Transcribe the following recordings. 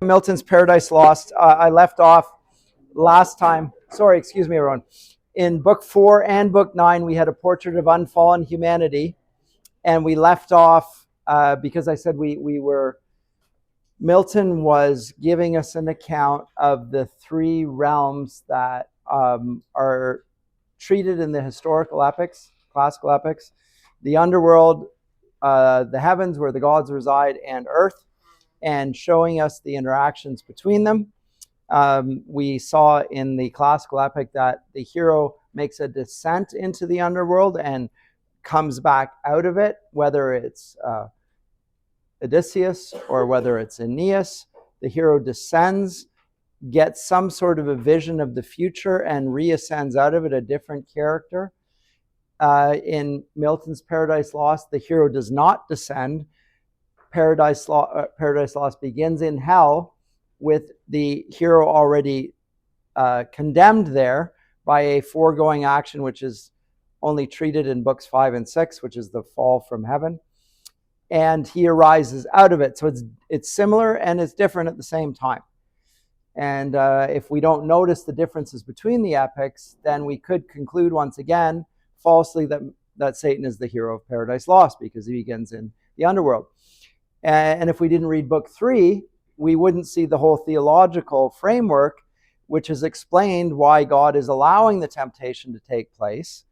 Milton's Paradise Lost. I left off last time. Sorry, excuse me, everyone. In book 4 and book 9, we had a portrait of unfallen humanity, and we left off because I said we were. Milton was giving us an account of the three realms that are treated in the historical epics, classical epics: the underworld, the heavens where the gods reside, and earth, and showing us the interactions between them. We saw in the classical epic that the hero makes a descent into the underworld and comes back out of it, whether it's Odysseus or whether it's Aeneas. The hero descends, gets some sort of a vision of the future, and reascends out of it a different character. In Milton's Paradise Lost, the hero does not descend. Paradise Lost begins in hell with the hero already condemned there by a foregoing action, which is only treated in books 5 and 6, which is the fall from heaven. And he arises out of it. So it's similar and it's different at the same time. And if we don't notice the differences between the epics, then we could conclude once again falsely that Satan is the hero of Paradise Lost because he begins in the underworld. And if we didn't read book 3, we wouldn't see the whole theological framework, which has explained why God is allowing the temptation to take place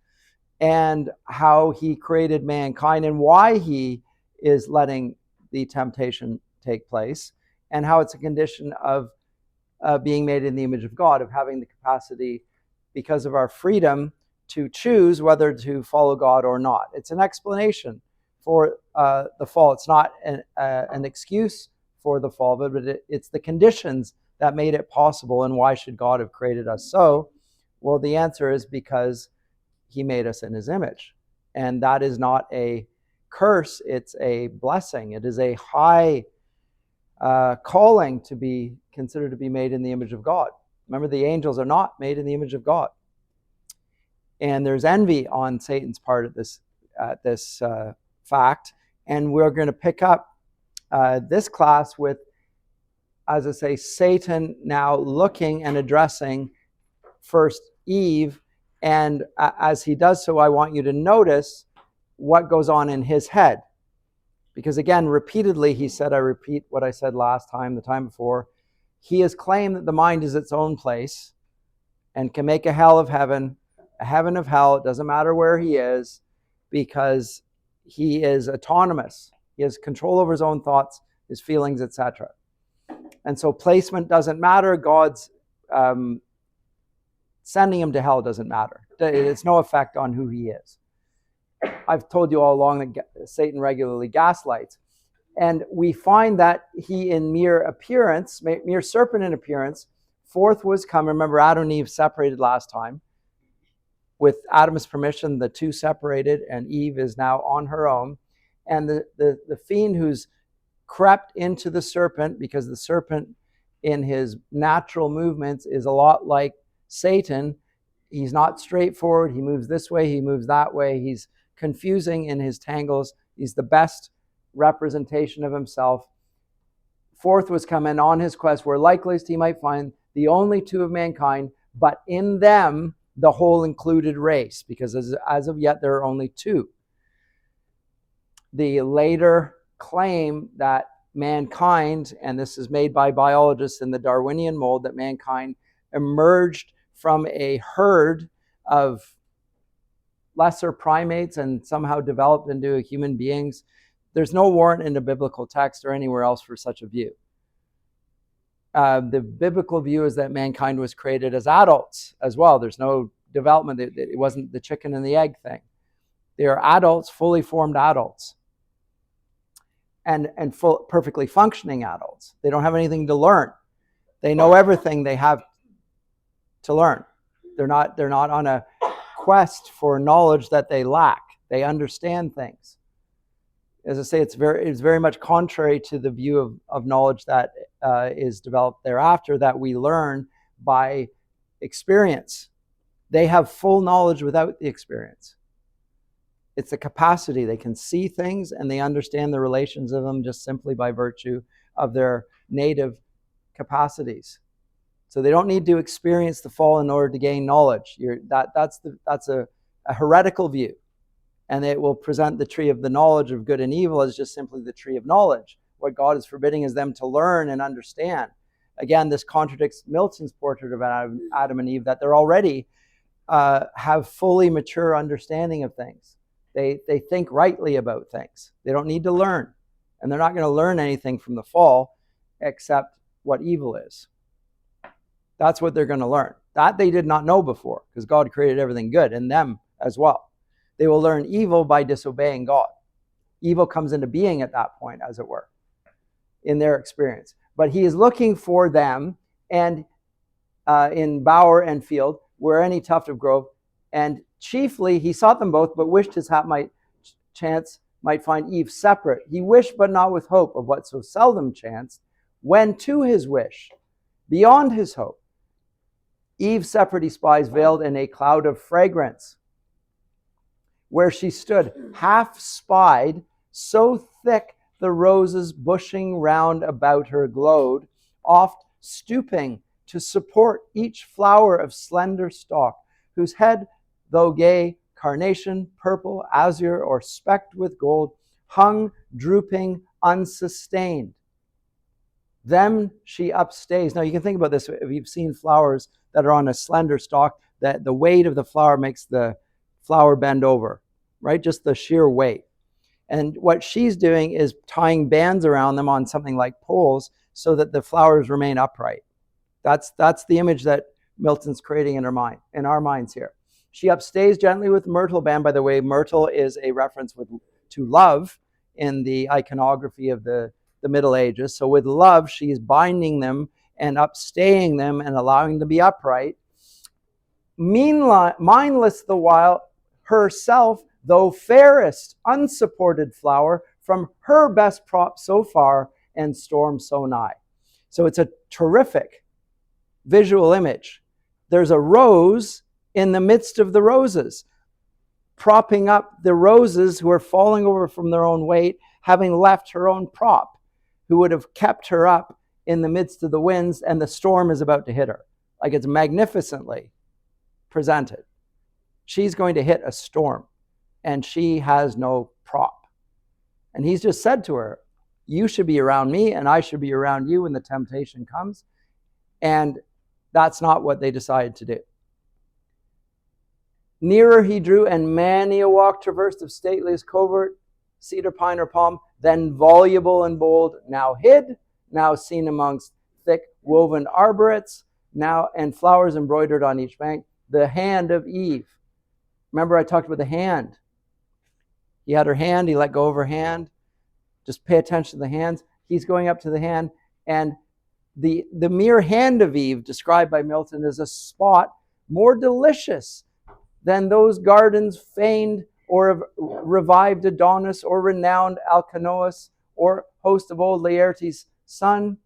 and how he created mankind and why he is letting the temptation take place, and how it's a condition of being made in the image of God, of having the capacity, because of our freedom, to choose whether to follow God or not. It's an explanation for the fall. It's not an excuse for the fall, but it's the conditions that made it possible. And why should God have created us so? Well, the answer is because he made us in his image. And that is not a curse, it's a blessing. It is a high calling to be considered to be made in the image of God. Remember, the angels are not made in the image of God. And there's envy on Satan's part at this fact. And we're going to pick up this class with, as I say, Satan now looking and addressing first Eve. And as he does so, I want you to notice what goes on in his head. Because again, repeatedly, he said, I repeat what I said last time, the time before, he has claimed that the mind is its own place and can make a hell of heaven, a heaven of hell. It doesn't matter where he is, because he is autonomous. He has control over his own thoughts, his feelings, etc. And so placement doesn't matter. God's sending him to hell doesn't matter. It's no effect on who he is. I've told you all along that Satan regularly gaslights. And we find that he, in mere appearance, mere serpent in appearance, forth was come. Remember, Adam and Eve separated last time. With Adam's permission, the two separated, and Eve is now on her own. And the fiend who's crept into the serpent, because the serpent in his natural movements is a lot like Satan. He's not straightforward. He moves this way, he moves that way. He's confusing in his tangles. He's the best representation of himself. Forth was come, and on his quest where likeliest he might find the only two of mankind, but in them the whole included race, because as of yet there are only two. The later claim that mankind, and this is made by biologists in the Darwinian mold, that mankind emerged from a herd of lesser primates and somehow developed into human beings. There's no warrant in the biblical text or anywhere else for such a view. The biblical view is that mankind was created as adults as well. There's no development. It wasn't the chicken and the egg thing. They are adults, fully formed adults, and perfectly functioning adults. They don't have anything to learn. They know everything they have to learn. They're not on a quest for knowledge that they lack. They understand things. As I say, it's very much contrary to the view of knowledge that is developed thereafter, that we learn by experience. They have full knowledge without the experience. It's a capacity. They can see things and they understand the relations of them just simply by virtue of their native capacities. So they don't need to experience the fall in order to gain knowledge. That's a heretical view. And it will present the tree of the knowledge of good and evil as just simply the tree of knowledge. What God is forbidding is them to learn and understand. Again, this contradicts Milton's portrait of Adam and Eve, that they're already have fully mature understanding of things. They think rightly about things. They don't need to learn. And they're not going to learn anything from the fall except what evil is. That's what they're going to learn. That they did not know before, because God created everything good in them as well. They will learn evil by disobeying God. Evil comes into being at that point, as it were, in their experience. But he is looking for them, and in bower and field, where any tuft of grove, and chiefly he sought them both, but wished his hap chance might find Eve separate. He wished, but not with hope of what so seldom chanced, when to his wish, beyond his hope, Eve separate he spies, veiled in a cloud of fragrance, where she stood, half spied, so thick the roses bushing round about her glowed, oft stooping to support each flower of slender stalk, whose head, though gay, carnation, purple, azure, or specked with gold, hung drooping, unsustained. Them she upstays. Now you can think about this. If you've seen flowers that are on a slender stalk, that the weight of the flower makes the flower bend over, right? Just the sheer weight. And what she's doing is tying bands around them on something like poles so that the flowers remain upright. That's the image that Milton's creating in our minds here. She upstays gently with myrtle band. By the way, myrtle is a reference to love in the iconography of the Middle Ages. So with love, she's binding them and upstaying them and allowing them to be upright. Meanwhile, mindless the while, herself, though fairest, unsupported flower, from her best prop so far and storm so nigh. So it's a terrific visual image. There's a rose in the midst of the roses, propping up the roses who are falling over from their own weight, having left her own prop, who would have kept her up in the midst of the winds, and the storm is about to hit her. Like, it's magnificently presented. She's going to hit a storm, and she has no prop. And he's just said to her, you should be around me, and I should be around you when the temptation comes. And that's not what they decided to do. Nearer he drew, and many a walk traversed of stateliest covert, cedar, pine, or palm, then voluble and bold, now hid, now seen amongst thick woven arborets, now and flowers embroidered on each bank, the hand of Eve. Remember I talked about the hand. He had her hand, he let go of her hand. Just pay attention to the hands. He's going up to the hand, and the mere hand of Eve, described by Milton, is a spot more delicious than those gardens feigned or of revived Adonis or renowned Alcinous or host of old Laertes' son,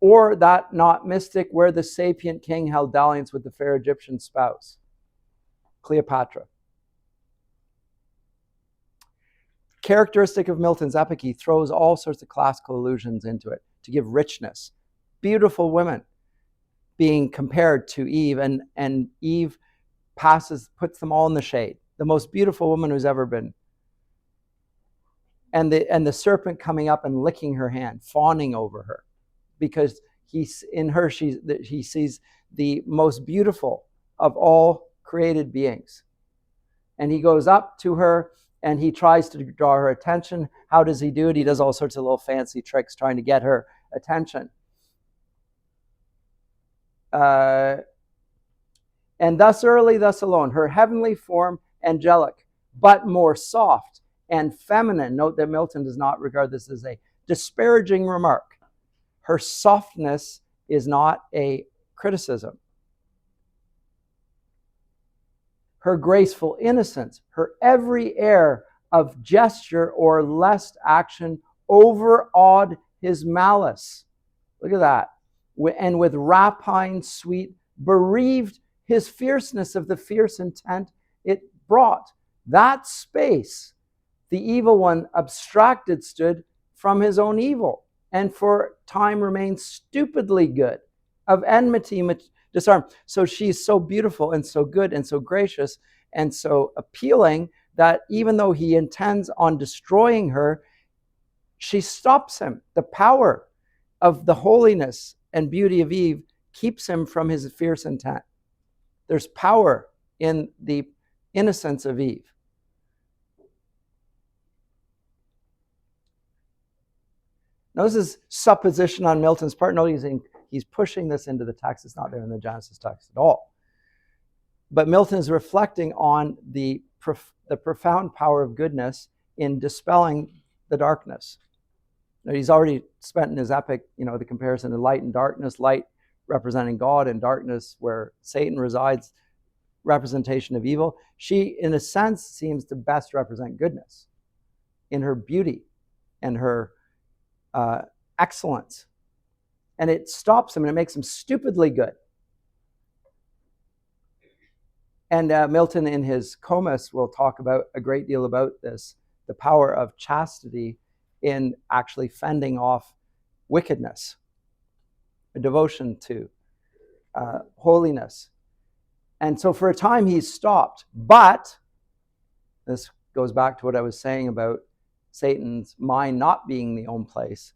or that not mystic where the sapient king held dalliance with the fair Egyptian spouse, Cleopatra. Characteristic of Milton's epic, he throws all sorts of classical allusions into it to give richness. Beautiful women being compared to Eve, and Eve puts them all in the shade. The most beautiful woman who's ever been. And the serpent coming up and licking her hand, fawning over her, because he sees the most beautiful of all created beings. And he goes up to her and he tries to draw her attention. How does he do it? He does all sorts of little fancy tricks trying to get her attention. And thus early, thus alone, her heavenly form, angelic, but more soft and feminine. Note that Milton does not regard this as a disparaging remark. Her softness is not a criticism. Her graceful innocence, her every air of gesture or lest action overawed his malice. Look at that. And with rapine sweet, bereaved his fierceness of the fierce intent it brought. That space, the evil one abstracted stood from his own evil. and for time remains stupidly good, of enmity disarmed. So she's so beautiful and so good and so gracious and so appealing that even though he intends on destroying her, she stops him. The power of the holiness and beauty of Eve keeps him from his fierce intent. There's power in the innocence of Eve. Now, this is supposition on Milton's part. Notice he's pushing this into the text. It's not there in the Genesis text at all. But Milton is reflecting on the profound power of goodness in dispelling the darkness. Now, he's already spent in his epic, the comparison of light and darkness, light representing God and darkness where Satan resides, representation of evil. She, in a sense, seems to best represent goodness in her beauty and her excellence. And it stops him and it makes him stupidly good. And Milton, in his Comus, will talk about a great deal about this, the power of chastity in actually fending off wickedness, a devotion to holiness. And so for a time he's stopped. But this goes back to what I was saying about Satan's mind not being the own place,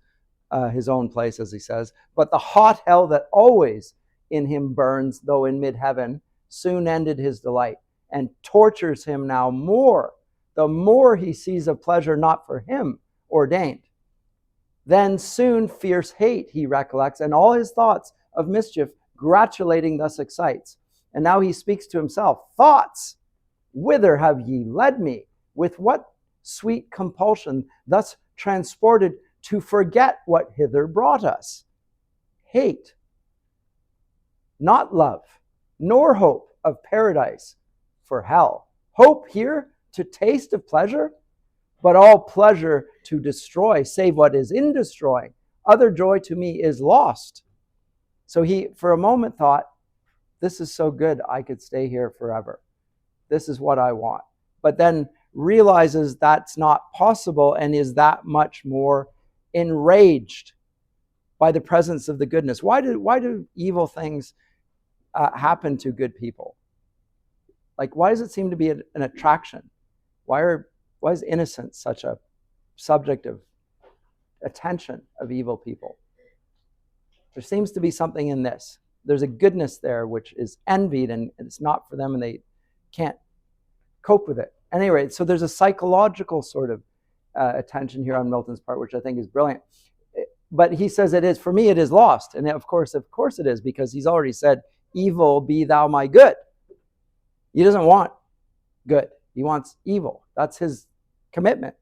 his own place, as he says, but the hot hell that always in him burns, though in mid-heaven, soon ended his delight, and tortures him now more, the more he sees a pleasure not for him ordained. Then soon fierce hate he recollects, and all his thoughts of mischief gratulating thus excites. And now he speaks to himself, thoughts, whither have ye led me? With what sweet compulsion thus transported to forget what hither brought us? Hate, not love, nor hope of paradise for hell. Hope here to taste of pleasure, but all pleasure to destroy, save what is in destroying. Other joy to me is lost. So he, for a moment, thought, this is so good, I could stay here forever. This is what I want. But then realizes that's not possible and is that much more enraged by the presence of the goodness. Why do evil things happen to good people? Like, why does it seem to be an attraction? Why is innocence such a subject of attention of evil people? There seems to be something in this. There's a goodness there which is envied, and it's not for them, and they can't cope with it. Anyway, so there's a psychological sort of attention here on Milton's part, which I think is brilliant. But he says it is, for me, it is lost. And of course it is, because he's already said, evil be thou my good. He doesn't want good. He wants evil. That's his commitment.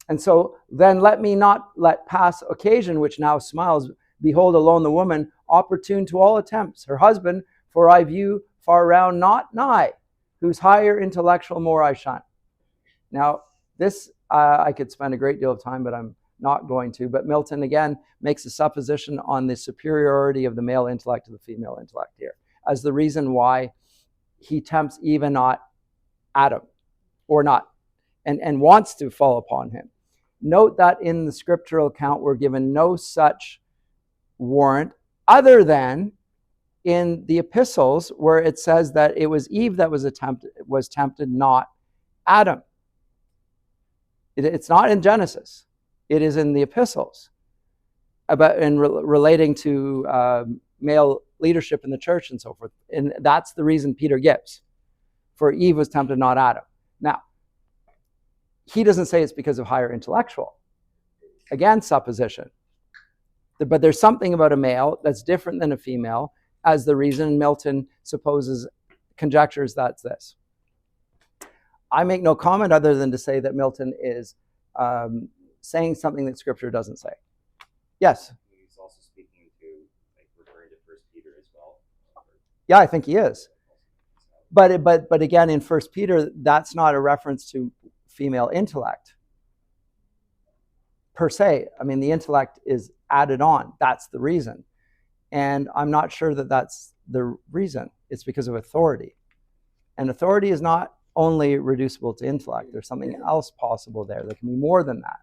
And so then let me not let pass occasion, which now smiles. Behold alone the woman, opportune to all attempts. Her husband, for I view far round, not nigh, whose higher intellectual more I shun. Now, this, I could spend a great deal of time, but I'm not going to. But Milton, again, makes a supposition on the superiority of the male intellect to the female intellect here, as the reason why he tempts Eve and not Adam, or not, and wants to fall upon him. Note that in the scriptural account, we're given no such warrant other than in the epistles, where it says that it was Eve that was tempted, not Adam. It's not in Genesis. It is in the epistles about relating to male leadership in the church and so forth. And that's the reason Peter gives. For Eve was tempted, not Adam. Now, he doesn't say it's because of higher intellectual. Again, supposition. But there's something about a male that's different than a female, as the reason Milton conjectures that's this. I make no comment other than to say that Milton is saying something that Scripture doesn't say. Yes? He's also speaking to, referring to 1 Peter as well. Yeah, I think he is. But again, in 1 Peter, that's not a reference to female intellect per se. I mean, the intellect is added on. That's the reason. And I'm not sure that that's the reason. It's because of authority. And authority is not only reducible to intellect. There's something else possible there that can be more than that.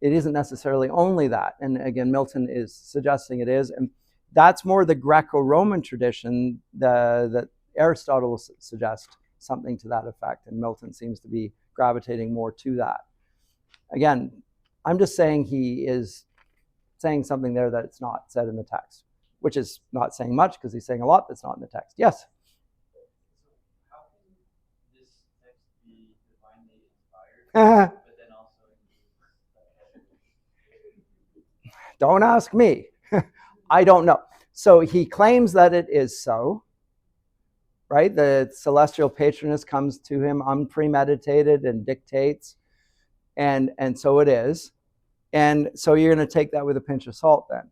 it isn't necessarily only that. And again, Milton is suggesting it is. And that's more the Greco-Roman tradition that Aristotle suggests something to that effect. And Milton seems to be gravitating more to that. Again, I'm just saying he is saying something there that it's not said in the text, which is not saying much because he's saying a lot that's not in the text. Yes? How can this text be divinely inspired, but then also Don't ask me. I don't know. So he claims that it is so, right? The celestial patroness comes to him unpremeditated and dictates, and so it is. And so you're going to take that with a pinch of salt then.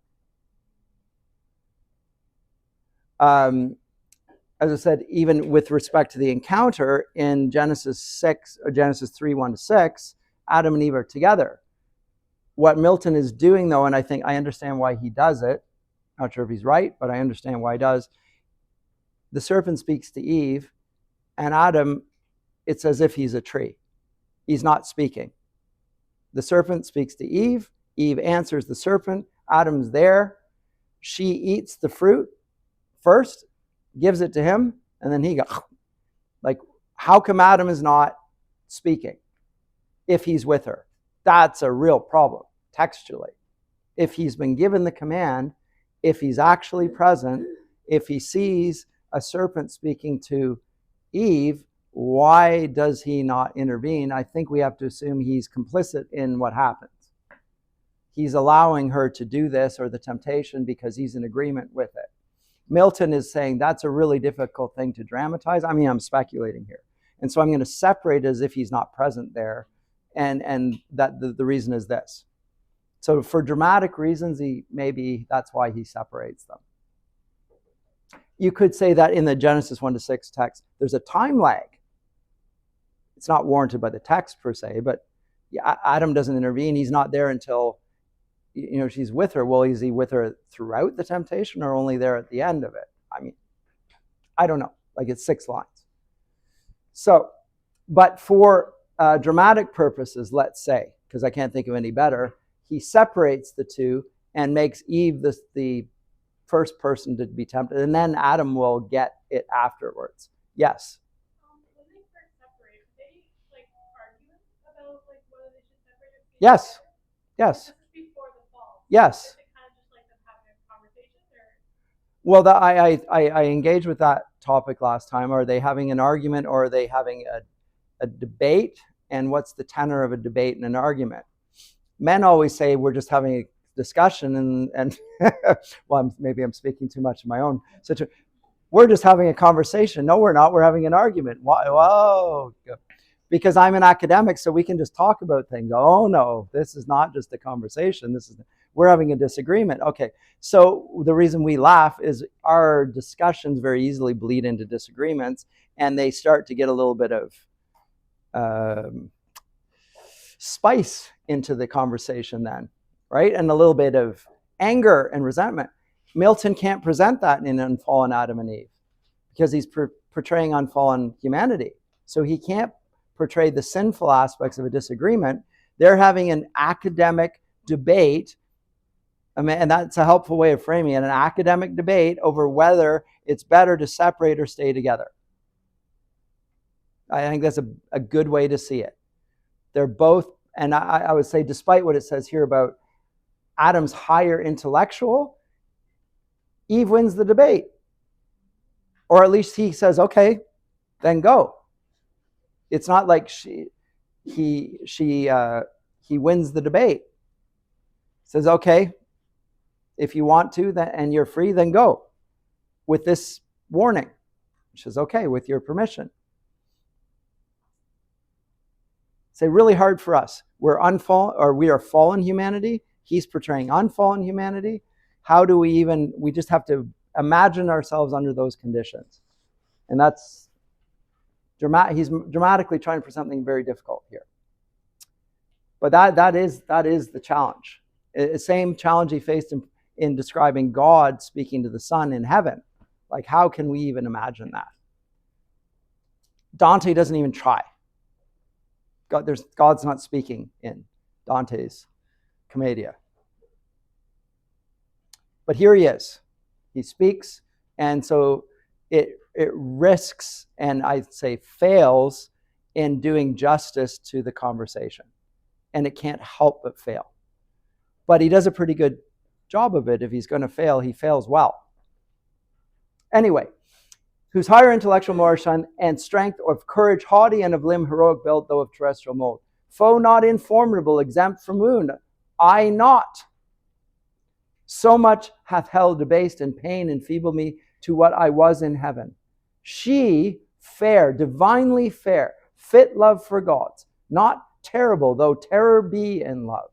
As I said, even with respect to the encounter in Genesis 6 or Genesis 3, 1-6, Adam and Eve are together. What Milton is doing, though, and I think I understand why he does it, not sure if he's right, but I understand why he does. The serpent speaks to Eve, and Adam, it's as if he's a tree. He's not speaking. The serpent speaks to Eve. Eve answers the serpent. Adam's there. She eats the fruit first, gives it to him, and then he goes, like, how come Adam is not speaking if he's with her? That's a real problem textually. If he's been given the command, if he's actually present, if he sees a serpent speaking to Eve, why does he not intervene? I think we have to assume he's complicit in what happens. He's allowing her to do this or the temptation because he's in agreement with it. Milton is saying that's a really difficult thing to dramatize. I mean, I'm speculating here. And so I'm going to separate as if he's not present there. And that the reason is this. So for dramatic reasons, maybe that's why he separates them. You could say that in the Genesis 1-6 text, there's a time lag. It's not warranted by the text per se, but Adam doesn't intervene. He's not there until, she's with her. Well, is he with her throughout the temptation or only there at the end of it? I mean, I don't know. Like, it's 6 lines. So, but for dramatic purposes, let's say, because I can't think of any better, he separates the two and makes Eve the first person to be tempted, and then Adam will get it afterwards. Yes? When they first separate, they argue about whether they should separate? Yes. Yes. This is before the fall. Yes. Is it kind of just them having a conversation? Well, I engaged with that topic last time. Are they having an argument or are they having a debate? And what's the tenor of a debate and an argument? Men always say we're just having a discussion and well, maybe I'm speaking too much of my own situation. We're just having a conversation. No, we're not. We're having an argument. Why? Whoa. Because I'm an academic, so we can just talk about things. Oh, no, this is not just a conversation. We're having a disagreement. Okay, so the reason we laugh is our discussions very easily bleed into disagreements, and they start to get a little bit of spice into the conversation then, right? And a little bit of anger and resentment. Milton can't present that in Unfallen Adam and Eve because he's portraying unfallen humanity. So he can't portray the sinful aspects of a disagreement. They're having an academic debate, and that's a helpful way of framing it, an academic debate over whether it's better to separate or stay together. I think that's a good way to see it. They're both, and I would say, despite what it says here about Adam's higher intellectual, Eve wins the debate. Or at least he says, okay, then go. It's not like he wins the debate. Says, okay, if you want to and you're free, then go. With this warning, which is okay, with your permission. It's really hard for us. We are fallen humanity. He's portraying unfallen humanity. How do we just have to imagine ourselves under those conditions. And that's he's dramatically trying for something very difficult here. But that is the challenge. The same challenge he faced in describing God speaking to the Son in heaven. Like, how can we even imagine that? Dante doesn't even try. God's not speaking in Dante's commedia. But here he is. He speaks, and so it risks, and I'd say fails, in doing justice to the conversation. And it can't help but fail. But he does a pretty good job of it. If he's going to fail, he fails well. Anyway, whose higher intellectual motion and strength of courage, haughty and of limb heroic built, though of terrestrial mold. Foe not informidable, exempt from wound, I not. So much hath hell debased and pain enfeebled me to what I was in heaven. She, fair, divinely fair, fit love for gods, not terrible, though terror be in love,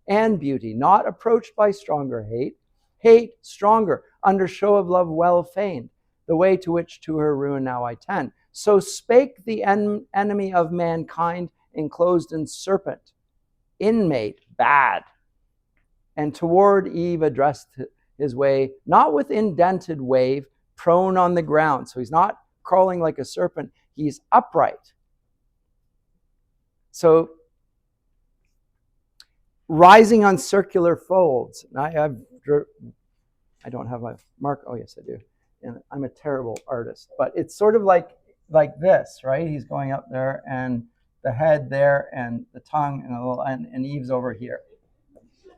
and beauty, not approached by stronger hate, hate stronger, under show of love well feigned, the way to which to her ruin now I tend. So spake the enemy of mankind, enclosed in serpent, inmate, bad, and toward Eve addressed his way, not with indented wave, prone on the ground. So he's not crawling like a serpent, he's upright. So rising on circular folds. I don't have my mark. Oh, yes, I do. And I'm a terrible artist. But it's sort of like this, right? He's going up there, and the head there, and the tongue, and Eve's over here.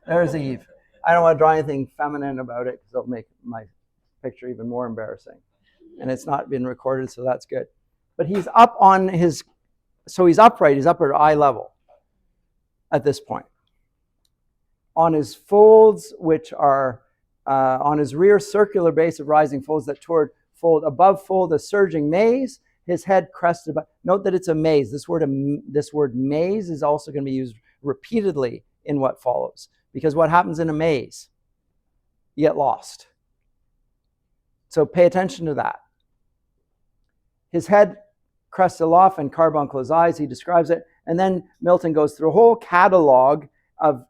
There's Eve. I don't want to draw anything feminine about it because it'll make my picture even more embarrassing. And it's not been recorded, so that's good. But he's up on his, so he's upright. He's up at eye level at this point. On his folds, which are on his rear circular base of rising folds that toward fold above fold a surging maze, his head crested above. Note that it's a maze. This word maze is also going to be used repeatedly in what follows. Because what happens in a maze? You get lost. So pay attention to that. His head crested aloft and carbuncle his eyes, he describes it. And then Milton goes through a whole catalog of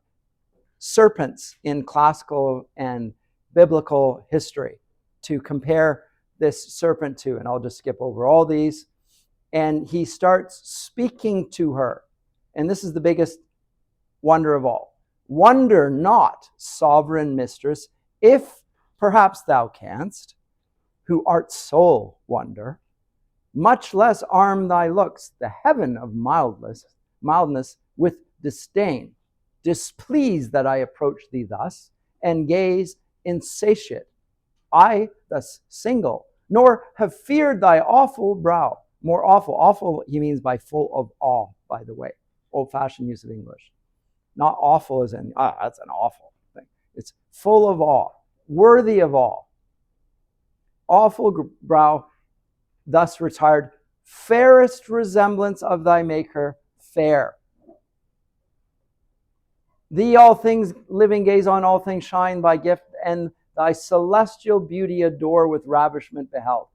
serpents in classical and biblical history to compare this serpent to. And I'll just skip over all these. And he starts speaking to her. And this is the biggest wonder of all. Wonder not, sovereign mistress, if perhaps thou canst, who art sole wonder, much less arm thy looks, the heaven of mildness with disdain, displeased that I approach thee thus, and gaze insatiate, I thus single, nor have feared thy awful brow. More awful. Awful, he means by full of awe, by the way. Old-fashioned use of English. Not awful as in, that's an awful thing. It's full of awe, worthy of awe. Awful brow, thus retired, fairest resemblance of thy maker, fair. Thee all things living gaze on, all things shine by gift, and thy celestial beauty adore with ravishment beheld.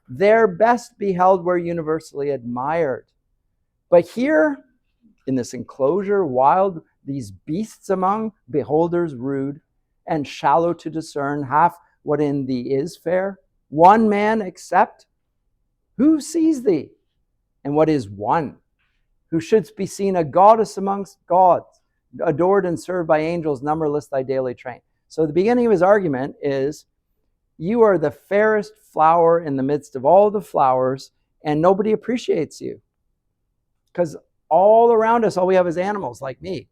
There best beheld were universally admired. But here, in this enclosure, wild, these beasts among, beholders rude, and shallow to discern half what in thee is fair, one man except, who sees thee? And what is one? Who shouldst be seen a goddess amongst gods, adored and served by angels, numberless thy daily train. So the beginning of his argument is, you are the fairest flower in the midst of all the flowers, and nobody appreciates you. Because all around us, all we have is animals like me.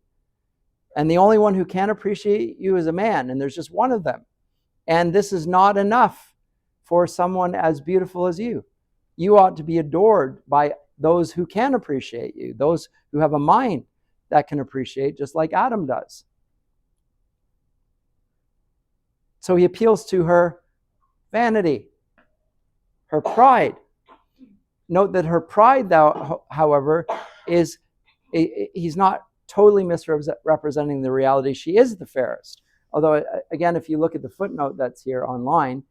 And the only one who can appreciate you is a man, and there's just one of them. And this is not enough for someone as beautiful as you. You ought to be adored by those who can appreciate you, those who have a mind that can appreciate, just like Adam does. So he appeals to her vanity, her pride. Note that her pride, however, is, he's not totally misrepresenting the reality. She is the fairest. Although, again, if you look at the footnote that's here online,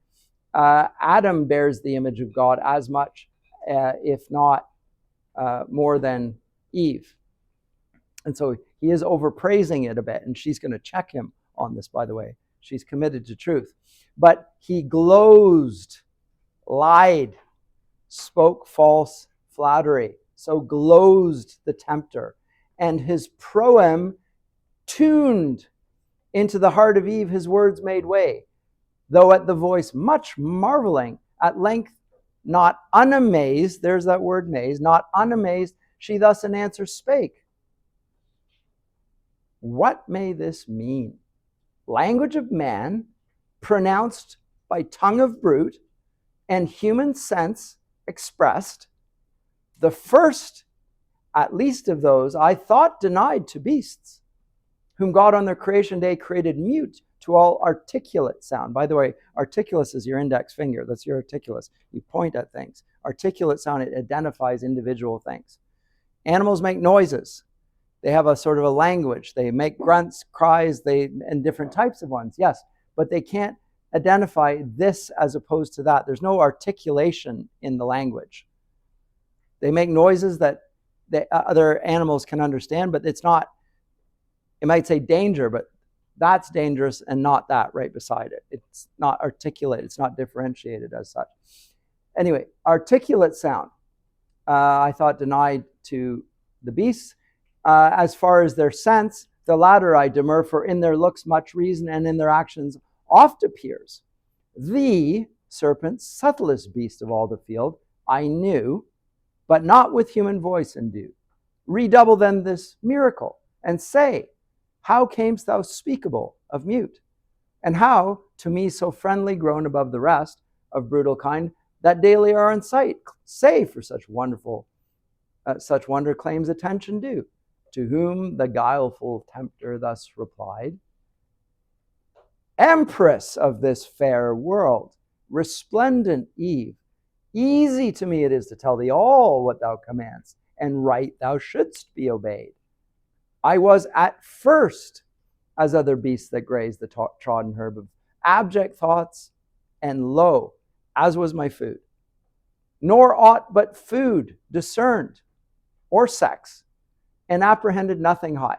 Adam bears the image of God as much, if not more than Eve. And so he is overpraising it a bit, and she's going to check him on this, by the way. She's committed to truth. But he glozed, lied, spoke false flattery. So glozed the tempter. And his proem tuned Into the heart of Eve his words made way, though at the voice much marveling, at length not unamazed, there's that word mazed, not unamazed, she thus in answer spake. What may this mean? Language of man, pronounced by tongue of brute, and human sense expressed, the first, at least of those, I thought denied to beasts, whom God on their creation day created mute to all articulate sound. By the way, articulus is your index finger. That's your articulus. You point at things. Articulate sound, it identifies individual things. Animals make noises. They have a sort of a language. They make grunts, cries, and different types of ones, yes. But they can't identify this as opposed to that. There's no articulation in the language. They make noises that other animals can understand, but it's not, it might say danger, but that's dangerous and not that right beside it. It's not articulate. It's not differentiated as such. Anyway, articulate sound, I thought denied to the beasts. As far as their sense, the latter I demur, for in their looks much reason, and in their actions oft appears. The serpent, subtlest beast of all the field, I knew, but not with human voice endued. Redouble then this miracle, and say, how camest thou speakable of mute? And how, to me so friendly grown above the rest of brutal kind, that daily are in sight, say for such wonder claims attention due. To whom the guileful tempter thus replied, Empress of this fair world, resplendent Eve, easy to me it is to tell thee all what thou commandest, and right thou shouldst be obeyed. I was at first as other beasts that graze the trodden herb of abject thoughts, and lo, as was my food. Nor aught but food discerned, or sex, and apprehended nothing high.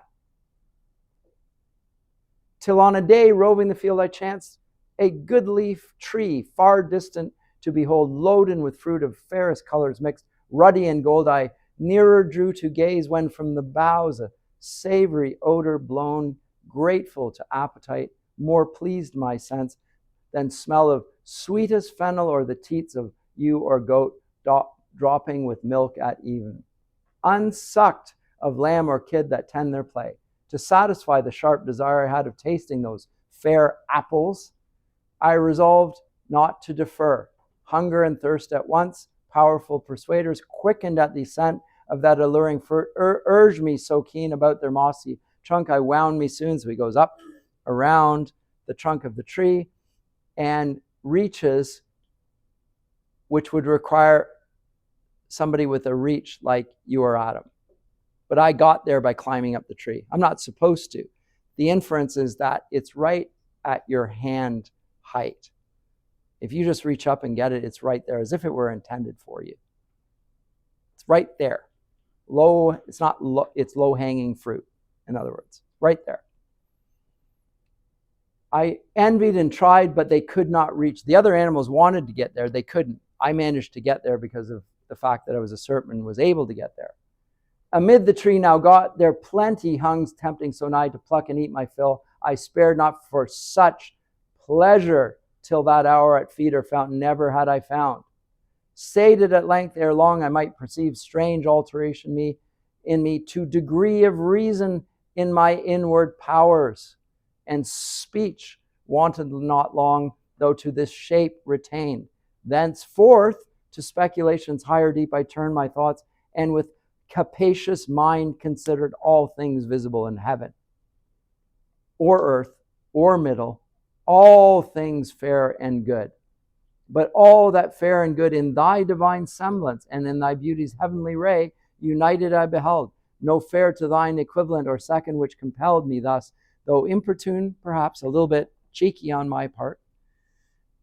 Till on a day roving the field I chanced a goodly tree far distant to behold, loaden with fruit of fairest colors mixed, ruddy and gold. I nearer drew to gaze, when from the boughs a savory odor blown, grateful to appetite, more pleased my sense than smell of sweetest fennel or the teats of ewe or goat dropping with milk at even. Unsucked of lamb or kid that tend their play, to satisfy the sharp desire I had of tasting those fair apples, I resolved not to defer. Hunger and thirst at once, powerful persuaders, quickened at the scent of that alluring fruit, urged me so keen about their mossy trunk, I wound me soon. So he goes up around the trunk of the tree and reaches, which would require somebody with a reach like you or Adam. But I got there by climbing up the tree. I'm not supposed to. The inference is that it's right at your hand height. If you just reach up and get it, it's right there, as if it were intended for you. It's right there. Low, it's not low, it's low-hanging fruit, in other words. Right there. I envied and tried, but they could not reach. The other animals wanted to get there. They couldn't. I managed to get there because of the fact that I was a serpent and was able to get there. Amid the tree now got there plenty hung, tempting so nigh to pluck and eat my fill. I spared not for such pleasure till that hour at feed or fountain never had I found. Sated at length ere long I might perceive strange alteration in me to degree of reason in my inward powers, and speech wanted not long, though to this shape retained. Thenceforth to speculations higher deep I turned my thoughts, and with capacious mind considered all things visible in heaven or earth or middle, all things fair and good. But all that fair and good in thy divine semblance and in thy beauty's heavenly ray, united I beheld, no fair to thine equivalent or second, which compelled me thus, though importune, perhaps a little bit cheeky on my part,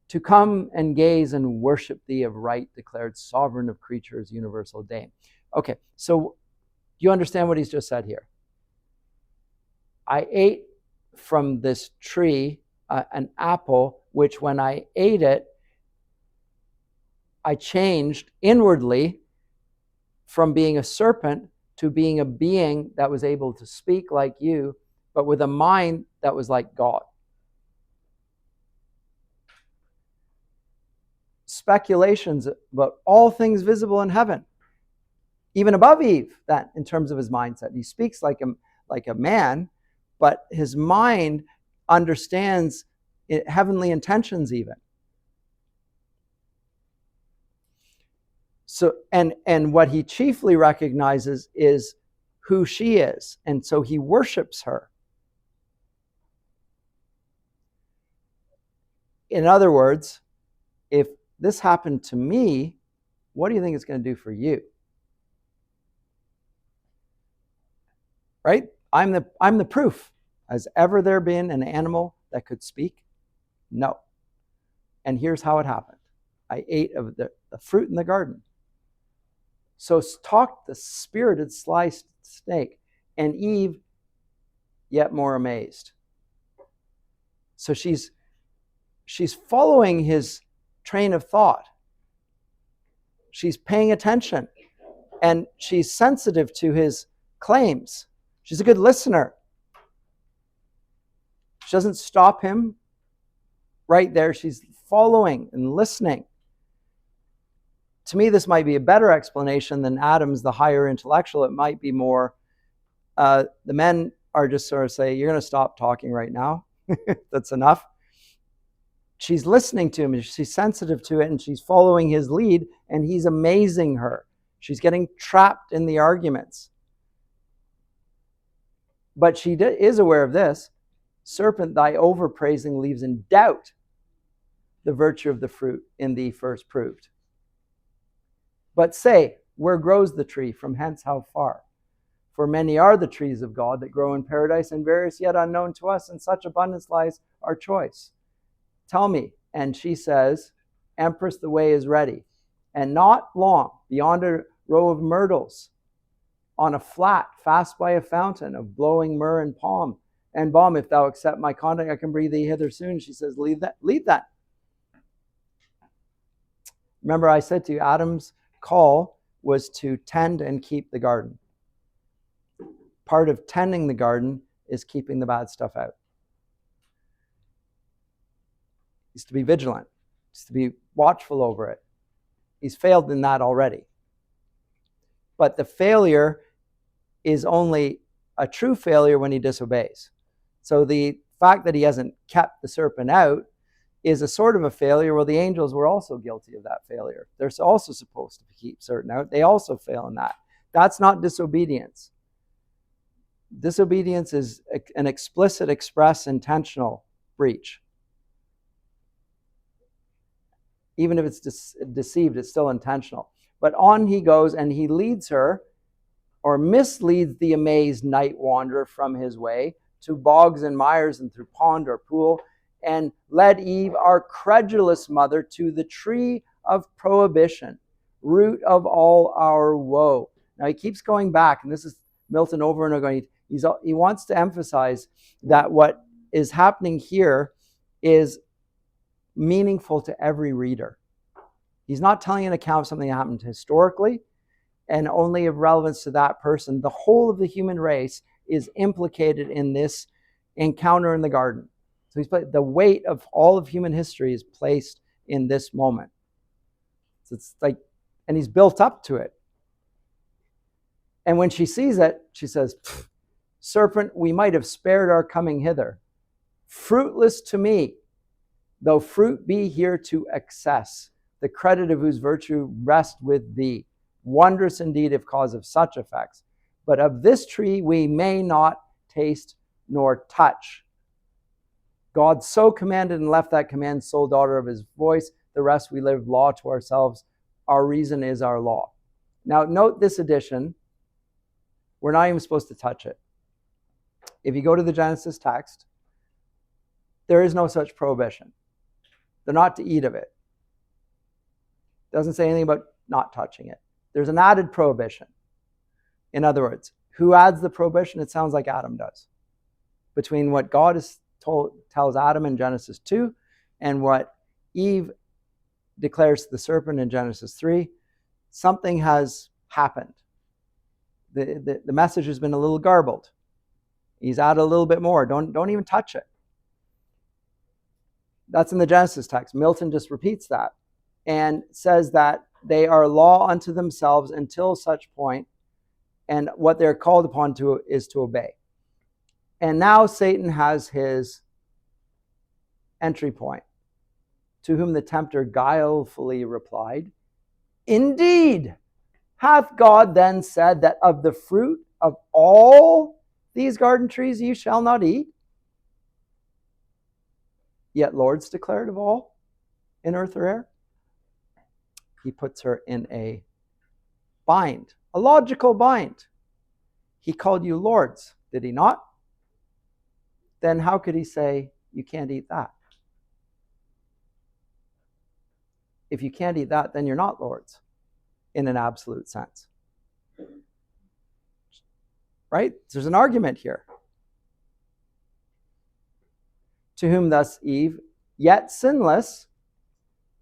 to come and gaze and worship thee of right, declared sovereign of creatures, universal dame. Okay, so do you understand what he's just said here? I ate from this tree an apple, which when I ate it, I changed inwardly from being a serpent to being a being that was able to speak like you but with a mind that was like God. Speculations about all things visible in heaven, even above Eve, that in terms of his mindset. He speaks like a man, but his mind understands heavenly intentions even. So, and what he chiefly recognizes is who she is, and so he worships her. In other words, if this happened to me, what do you think it's going to do for you? Right? I'm the proof. Has ever there been an animal that could speak? No. And here's how it happened. I ate of the fruit in the garden. So talked the spirited sly snake, and Eve yet more amazed. So she's following his train of thought. She's paying attention, and she's sensitive to his claims. She's a good listener. She doesn't stop him right there. She's following and listening. To me, this might be a better explanation than Adam's the higher intellectual. It might be more, the men are just sort of say, you're going to stop talking right now. That's enough. She's listening to him, and she's sensitive to it, and she's following his lead, and he's amazing her. She's getting trapped in the arguments. But she is aware of this. Serpent, thy overpraising leaves in doubt the virtue of the fruit in thee first proved. But say, where grows the tree? From hence how far? For many are the trees of God that grow in paradise, and various yet unknown to us, and such abundance lies our choice. Tell me. And she says, Empress, the way is ready. And not long, beyond a row of myrtles, on a flat, fast by a fountain of blowing myrrh and balm, if thou accept my conduct, I can bring thee hither soon. She says, leave that. Remember, I said to you, Adam's call was to tend and keep the garden. Part of tending the garden is keeping the bad stuff out. He's to be vigilant. He's to be watchful over it. He's failed in that already. But the failure is only a true failure when he disobeys. So the fact that he hasn't kept the serpent out is a sort of a failure. Well, the angels were also guilty of that failure. They're also supposed to keep certain out. They also fail in that. That's not disobedience. Disobedience is an explicit, express, intentional breach. Even if it's deceived, it's still intentional. But on he goes, and he leads her, or misleads the amazed night wanderer from his way to bogs and mires and through pond or pool, and led Eve, our credulous mother, to the tree of prohibition, root of all our woe. Now he keeps going back, and this is Milton over and over again. He wants to emphasize that what is happening here is meaningful to every reader. He's not telling an account of something that happened historically and only of relevance to that person. The whole of the human race is implicated in this encounter in the garden. So the weight of all of human history is placed in this moment. So it's like, and he's built up to it. And when she sees it, she says, Serpent, we might have spared our coming hither. Fruitless to me, though fruit be here to excess, the credit of whose virtue rest with thee. Wondrous indeed if cause of such effects. But of this tree we may not taste nor touch. God so commanded and left that command, sole daughter of his voice. The rest we live law to ourselves. Our reason is our law. Now note this addition. We're not even supposed to touch it. If you go to the Genesis text, there is no such prohibition. They're not to eat of it. It doesn't say anything about not touching it. There's an added prohibition. In other words, who adds the prohibition? It sounds like Adam does. Between what God tells Adam in Genesis 2 and what Eve declares to the serpent in Genesis 3, something has happened. The message has been a little garbled. He's added a little bit more. Don't even touch it. That's in the Genesis text. Milton just repeats that and says that they are law unto themselves until such point, and what they're called upon to is to obey. And now Satan has his entry point, to whom the tempter guilefully replied, indeed, hath God then said that of the fruit of all these garden trees you shall not eat? Yet Lord's declared of all in earth or air. He puts her in a bind, a logical bind. He called you lords, did he not? Then how could he say you can't eat that? If you can't eat that, then you're not lords in an absolute sense. Right? There's an argument here. To whom thus Eve, yet sinless,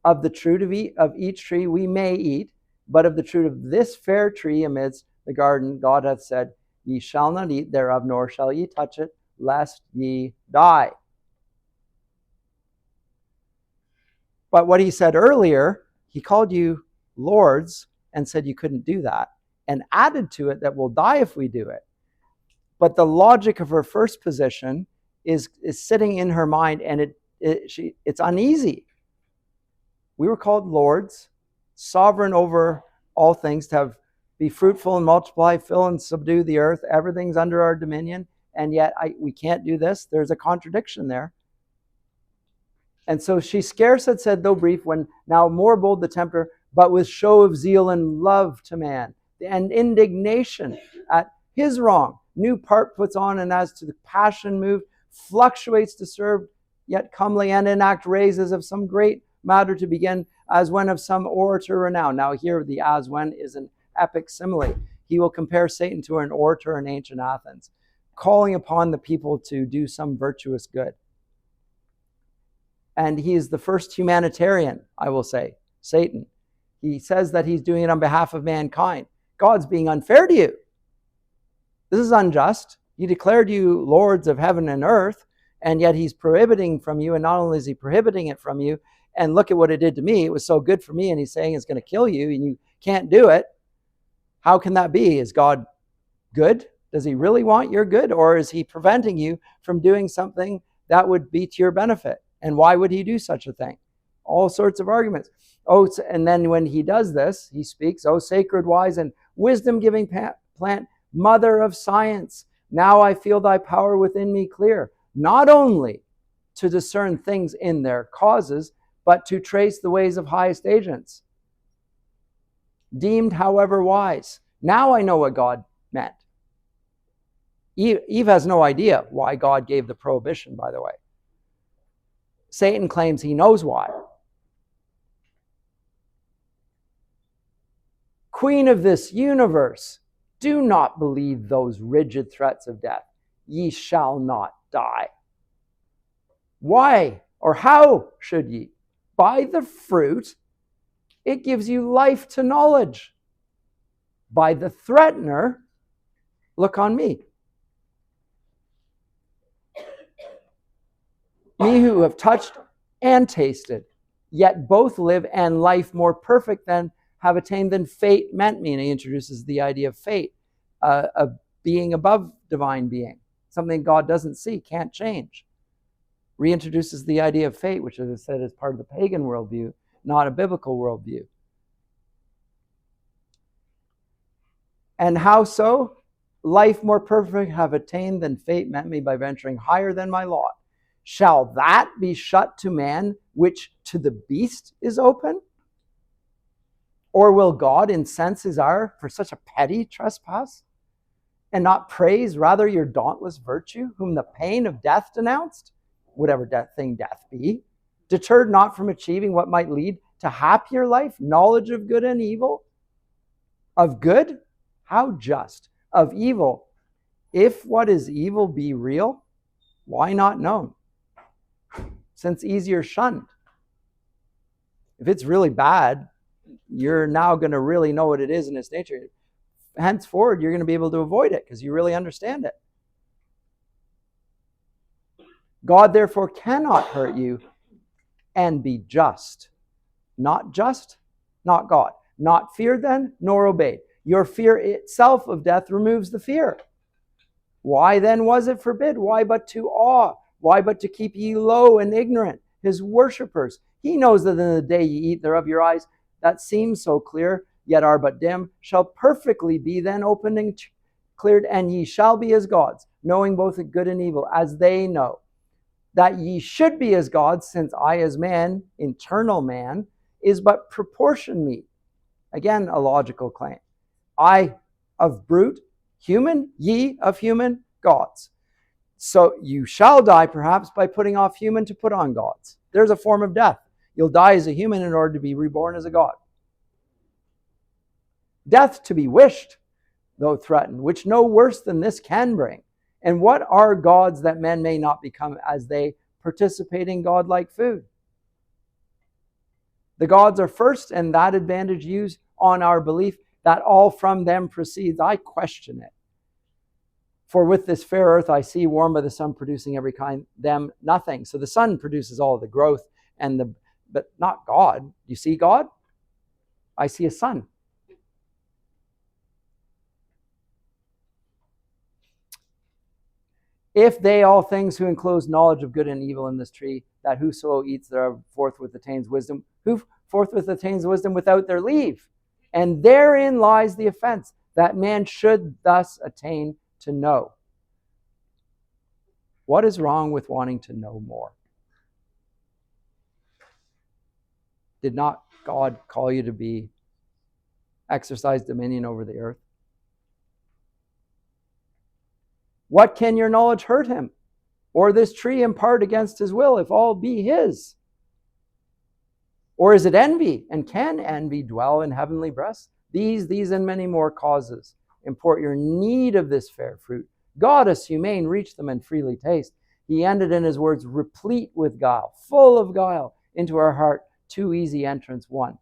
of the fruit of each tree we may eat, but of the fruit of this fair tree amidst the garden God hath said, ye shall not eat thereof, nor shall ye touch it, lest ye die. But what he said earlier, he called you lords and said you couldn't do that, and added to it that we'll die if we do it. But the logic of her first position is sitting in her mind, and it's uneasy. We were called lords, sovereign over all things, to be fruitful and multiply, fill and subdue the earth. Everything's under our dominion, and yet we can't do this. There's a contradiction there. And so she scarce had said, though brief, when now more bold the tempter, but with show of zeal and love to man, and indignation at his wrong, new part puts on, and as to the passion moved, fluctuates to serve, yet comely, and in act raises of some great matter to begin, as when of some orator renown. Now here the as when is an epic simile. He will compare Satan to an orator in ancient Athens, calling upon the people to do some virtuous good. And he is the first humanitarian, I will say, Satan. He says that he's doing it on behalf of mankind. God's being unfair to you. This is unjust. He declared you lords of heaven and earth, and yet he's prohibiting from you, and not only is he prohibiting it from you, and look at what it did to me. It was so good for me, and he's saying it's going to kill you, and you can't do it. How can that be? Is God good? Does he really want your good? Or is he preventing you from doing something that would be to your benefit? And why would he do such a thing? All sorts of arguments. Oh, and then when he does this, he speaks, oh, sacred, wise, and wisdom-giving plant, mother of science, now I feel thy power within me clear, not only to discern things in their causes, but to trace the ways of highest agents. Deemed, however, wise. Now I know what God meant. Eve has no idea why God gave the prohibition, by the way. Satan claims he knows why. Queen of this universe, do not believe those rigid threats of death. Ye shall not die. Why or how should ye? By the fruit, it gives you life to knowledge. By the threatener, look on me. Me who have touched and tasted, yet both live, and life more perfect than have attained than fate meant me. And he introduces the idea of fate, a being above divine being, something God doesn't see, can't change. Reintroduces the idea of fate, which, as I said, is part of the pagan worldview, not a biblical worldview. And how so? Life more perfect have attained than fate meant me, by venturing higher than my lot. Shall that be shut to man, which to the beast is open? Or will God incense his ire for such a petty trespass, and not praise rather your dauntless virtue, whom the pain of death denounced, whatever death be, deterred not from achieving what might lead to happier life, knowledge of good and evil? Of good, how just? Of evil, if what is evil be real, why not known? Since easier shunned. If it's really bad, you're now going to really know what it is in its nature. Henceforward, you're going to be able to avoid it because you really understand it. God therefore cannot hurt you and be just. Not just, not God. Not feared then, nor obeyed. Your fear itself of death removes the fear. Why then was it forbid? Why but to awe? Why but to keep ye low and ignorant, his worshippers? He knows that in the day ye eat thereof, your eyes that seem so clear, yet are but dim, shall perfectly be then opened and cleared, and ye shall be as gods, knowing both good and evil, as they know. That ye should be as gods, since I as man, internal man, is but proportion meet. Again, a logical claim. I of brute, human, ye of human, gods. So you shall die perhaps by putting off human to put on gods. There's a form of death. You'll die as a human in order to be reborn as a god. Death to be wished, though threatened, which no worse than this can bring. And what are gods that men may not become as they participate in godlike food? The gods are first, and that advantage used on our belief that all from them proceeds. I question it. For with this fair earth I see, warmed by the sun, producing every kind, them nothing. So the sun produces all the growth, but not God. You see God? I see a sun. If they all things who enclose knowledge of good and evil in this tree, that whoso eats thereof forthwith attains wisdom, who forthwith attains wisdom without their leave. And therein lies the offense, that man should thus attain to know. What is wrong with wanting to know more? Did not God call you to exercise dominion over the earth? What can your knowledge hurt him? Or this tree impart against his will, if all be his? Or is it envy? And can envy dwell in heavenly breasts? These and many more causes import your need of this fair fruit. Goddess humane, reach them and freely taste. He ended in his words, replete with guile, full of guile, into our heart, too easy entrance one.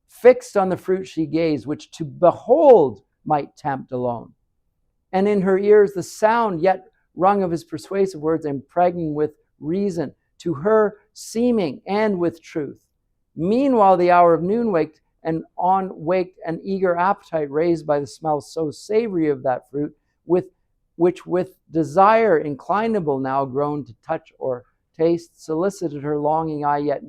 Fixed on the fruit she gazed, which to behold might tempt alone. And in her ears the sound yet rung of his persuasive words, impregnated with reason, to her seeming and with truth. Meanwhile the hour of noon waked an eager appetite raised by the smell so savory of that fruit, which with desire inclinable now grown to touch or taste, solicited her longing eye, yet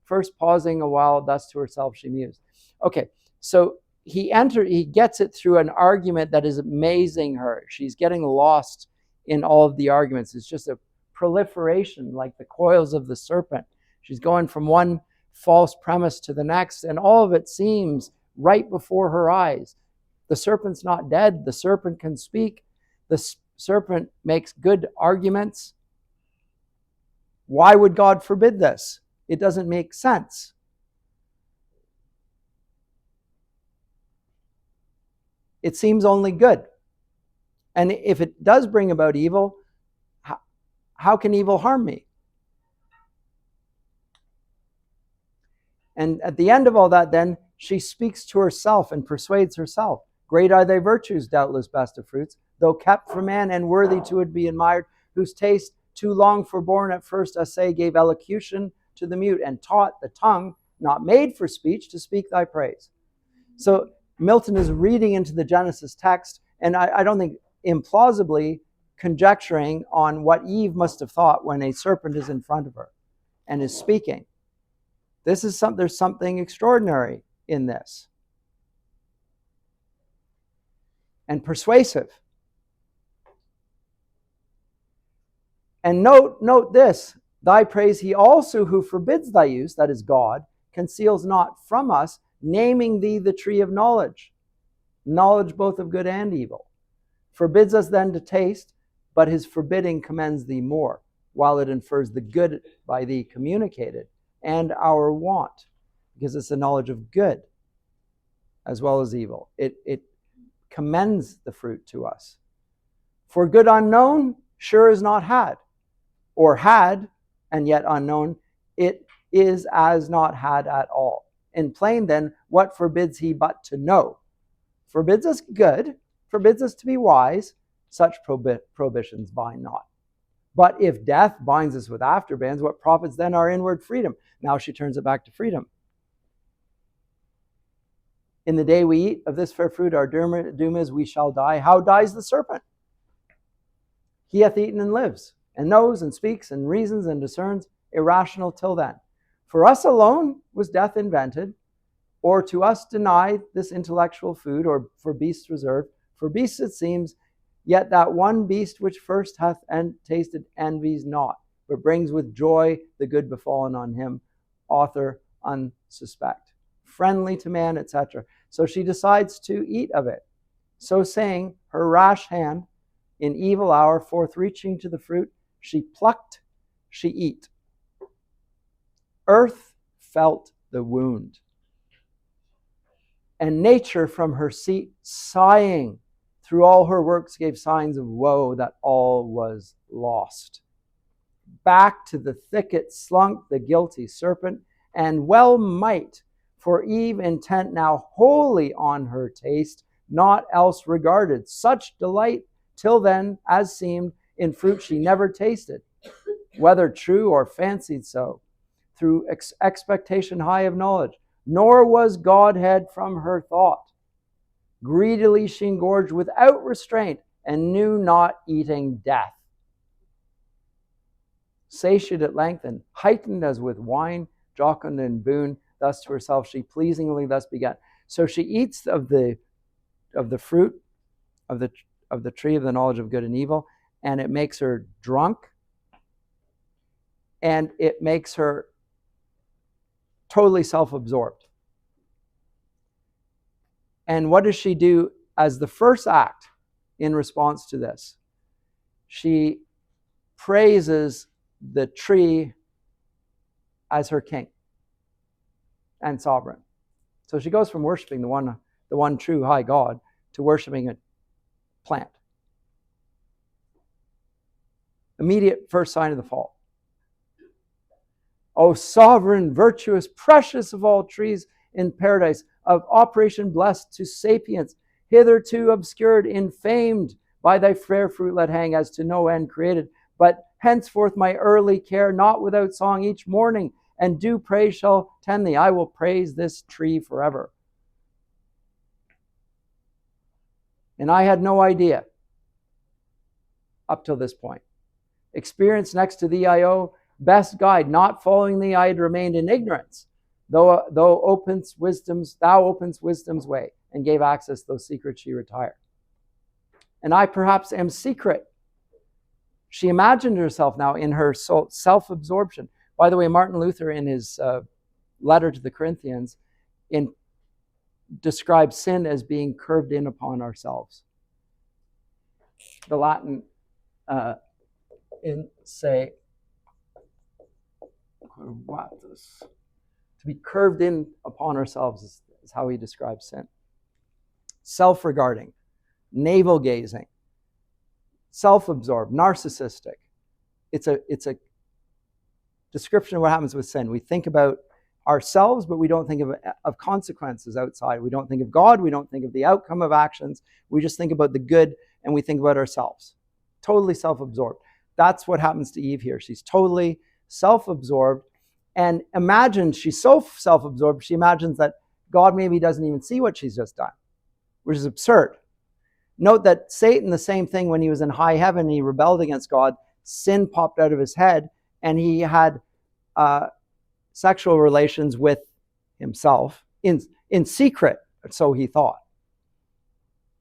first pausing a while, thus to herself she mused. Okay, so he gets it through an argument that is amazing her. She's getting lost in all of the arguments. It's just a proliferation like the coils of the serpent. She's going from one false premise to the next, and all of it seems right before her eyes. The serpent's not dead. The serpent can speak. The serpent makes good arguments. Why would God forbid this? It doesn't make sense. It seems only good. And if it does bring about evil, how can evil harm me? And at the end of all that, then, she speaks to herself and persuades herself. Great are thy virtues, doubtless best of fruits, though kept from man and worthy to be admired, whose taste too long forborne at first essay gave elocution to the mute, and taught the tongue, not made for speech, to speak thy praise. So Milton is reading into the Genesis text, and I don't think implausibly conjecturing on what Eve must have thought when a serpent is in front of her and is speaking. There's something extraordinary in this. And persuasive. And note this, thy praise he also who forbids thy use, that is God, conceals not from us, naming thee the tree of knowledge both of good and evil. Forbids us then to taste, but his forbidding commends thee more, while it infers the good by thee communicated, and our want, because it's the knowledge of good as well as evil. It commends the fruit to us. For good unknown sure is not had, or had and yet unknown, it is as not had at all. In plain then, what forbids he but to know? Forbids us good, forbids us to be wise, such prohibitions bind not. But if death binds us with afterbands, what profits then our inward freedom? Now she turns it back to freedom. In the day we eat of this fair fruit, our doom is we shall die. How dies the serpent? He hath eaten and lives, and knows and speaks and reasons and discerns, irrational till then. For us alone was death invented, or to us denied this intellectual food, or for beasts reserved. For beasts it seems, yet that one beast which first hath tasted envies not, but brings with joy the good befallen on him, author unsuspect, friendly to man, etc. So she decides to eat of it. So saying, her rash hand, in evil hour, forth reaching to the fruit, she plucked, she eat. Earth felt the wound, and nature from her seat, sighing, through all her works gave signs of woe that all was lost. Back to the thicket slunk the guilty serpent, and well might, for Eve intent now wholly on her taste, not else regarded. Such delight till then as seemed in fruit she never tasted, whether true or fancied so, through expectation high of knowledge. Nor was Godhead from her thought. Greedily she engorged without restraint, and knew not eating death. Satiate at length, and heightened as with wine, jocund and boon, thus to herself she pleasingly thus began. So she eats of the fruit of the tree of the knowledge of good and evil, and it makes her drunk, and it makes her totally self-absorbed. And what does she do as the first act in response to this? She praises the tree as her king and sovereign. So she goes from worshiping the one true high God to worshiping a plant. Immediate first sign of the fall. O sovereign, virtuous, precious of all trees in paradise, of operation blessed to sapience, hitherto obscured, infamed, by thy fair fruit let hang, as to no end created. But henceforth my early care, not without song each morning, and due praise shall tend thee. I will praise this tree forever. And I had no idea up till this point. Experience next to thee I owe, best guide. Not following thee I had remained in ignorance, though thou openst wisdom's way, and gave access those secrets she retired. And I perhaps am secret. She imagined herself now in her self-absorption. By the way, Martin Luther, in his letter to the Corinthians, describes sin as being curved in upon ourselves. The Latin in say curvatus, to be curved in upon ourselves is how he describes sin. Self-regarding, navel-gazing, self-absorbed, narcissistic. It's a description of what happens with sin. We think about ourselves, but we don't think of consequences outside. We don't think of God. We don't think of the outcome of actions. We just think about the good, and we think about ourselves. Totally self-absorbed. That's what happens to Eve here. She's totally self-absorbed, and imagine she's so self-absorbed, she imagines that God maybe doesn't even see what she's just done, which is absurd. Note that Satan, the same thing, when he was in high heaven, he rebelled against God, sin popped out of his head, and he had sexual relations with himself in secret, so he thought.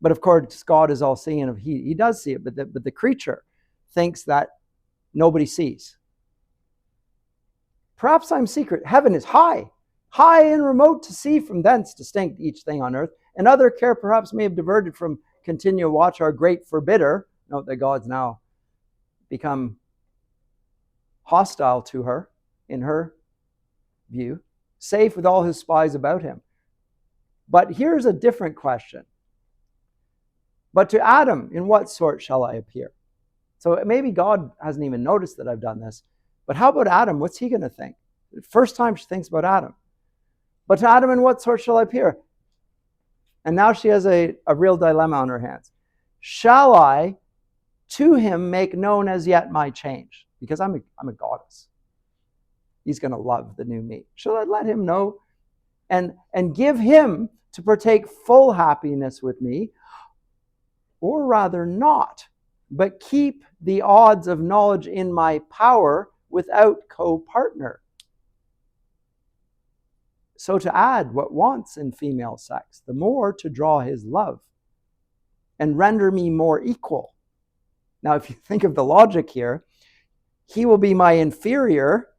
But of course, God is all-seeing, and he does see it, but the creature thinks that nobody sees. Perhaps I'm secret. Heaven is high and remote to see, from thence distinct each thing on earth. And other care perhaps may have diverted from continual watch our great forbidder. Note that God's now become hostile to her, in her view, safe with all his spies about him. But here's a different question. But to Adam, in what sort shall I appear? So maybe God hasn't even noticed that I've done this. But how about Adam? What's he going to think? First time she thinks about Adam. But to Adam, in what sort shall I appear? And now she has a real dilemma on her hands. Shall I to him make known as yet my change, because I'm a goddess. He's going to love the new me. Shall I let him know and give him to partake full happiness with me, or rather not, but keep the odds of knowledge in my power without co-partner? So to add what wants in female sex, the more to draw his love and render me more equal. Now, if you think of the logic here, he will be my inferior,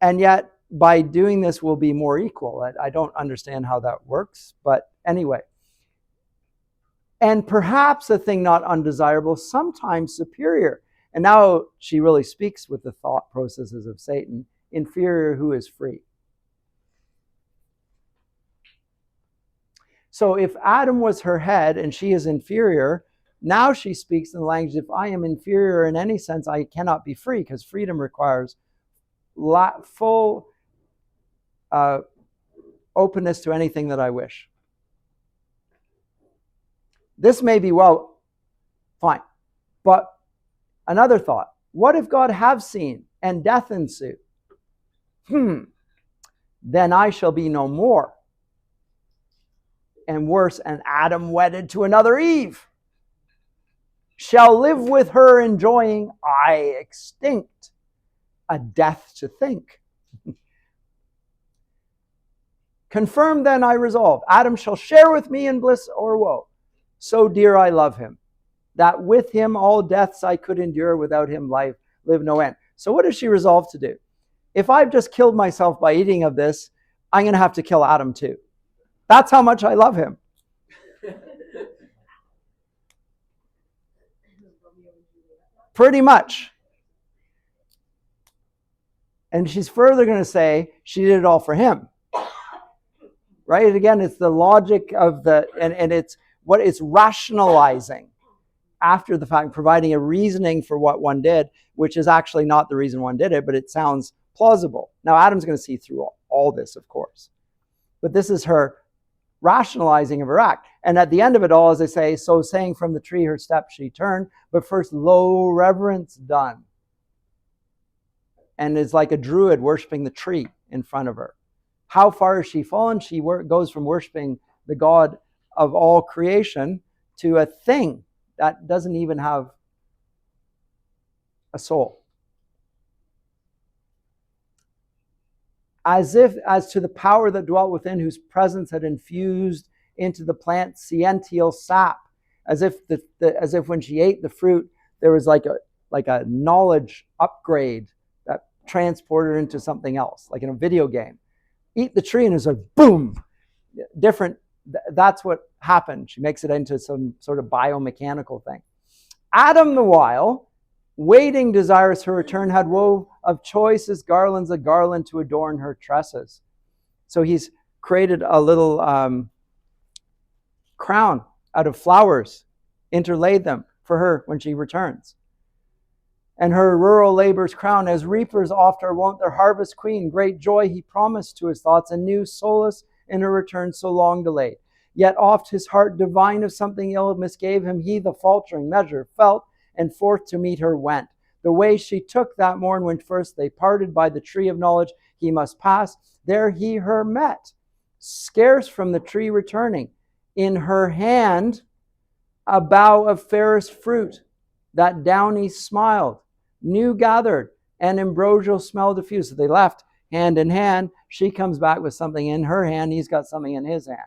and yet by doing this will be more equal. I don't understand how that works, but anyway. And perhaps a thing not undesirable, sometimes superior. And now she really speaks with the thought processes of Satan. Inferior who is free. So if Adam was her head and she is inferior, now she speaks in the language, if I am inferior in any sense, I cannot be free, because freedom requires full openness to anything that I wish. This may be, well, fine. But another thought, what if God have seen and death ensue? Then I shall be no more. And worse, an Adam wedded to another Eve shall live with her enjoying, I extinct, a death to think. Confirm then I resolve, Adam shall share with me in bliss or woe. So dear I love him, that with him all deaths I could endure, without him life live no end. So what does she resolve to do? If I've just killed myself by eating of this, I'm going to have to kill Adam too. That's how much I love him. Pretty much. And she's further going to say she did it all for him. Right? Again, it's the logic of and it's what it's rationalizing after the fact, providing a reasoning for what one did, which is actually not the reason one did it, but it sounds plausible. Now, Adam's going to see through all this, of course. But this is her rationalizing of her act. And at the end of it all, as they say, so saying from the tree her steps she turned, but first low reverence done. And is like a druid worshiping the tree in front of her. How far has she fallen? She goes from worshiping the God of all creation to a thing that doesn't even have a soul. As to the power that dwelt within, whose presence had infused into the plant sciential sap, as if when she ate the fruit, there was like a knowledge upgrade that transported her into something else, like in a video game. Eat the tree and it's like boom, different. That's what happened. She makes it into some sort of biomechanical thing. Adam, the while, waiting desirous her return, had wove of choicest garlands a garland to adorn her tresses. So he's created a little crown out of flowers, interlaid them for her when she returns. And her rural labor's crown, as reapers oft are wont their harvest queen, great joy he promised to his thoughts, and new solace in her return so long delayed. Yet oft his heart divine of something ill misgave him, he the faltering measure felt, and forth to meet her went. The way she took that morn when first they parted, by the tree of knowledge he must pass, there he her met, scarce from the tree returning, in her hand a bough of fairest fruit, that downy smiled, new gathered, and ambrosial smell diffused. So they left hand in hand. She comes back with something in her hand. He's got something in his hand.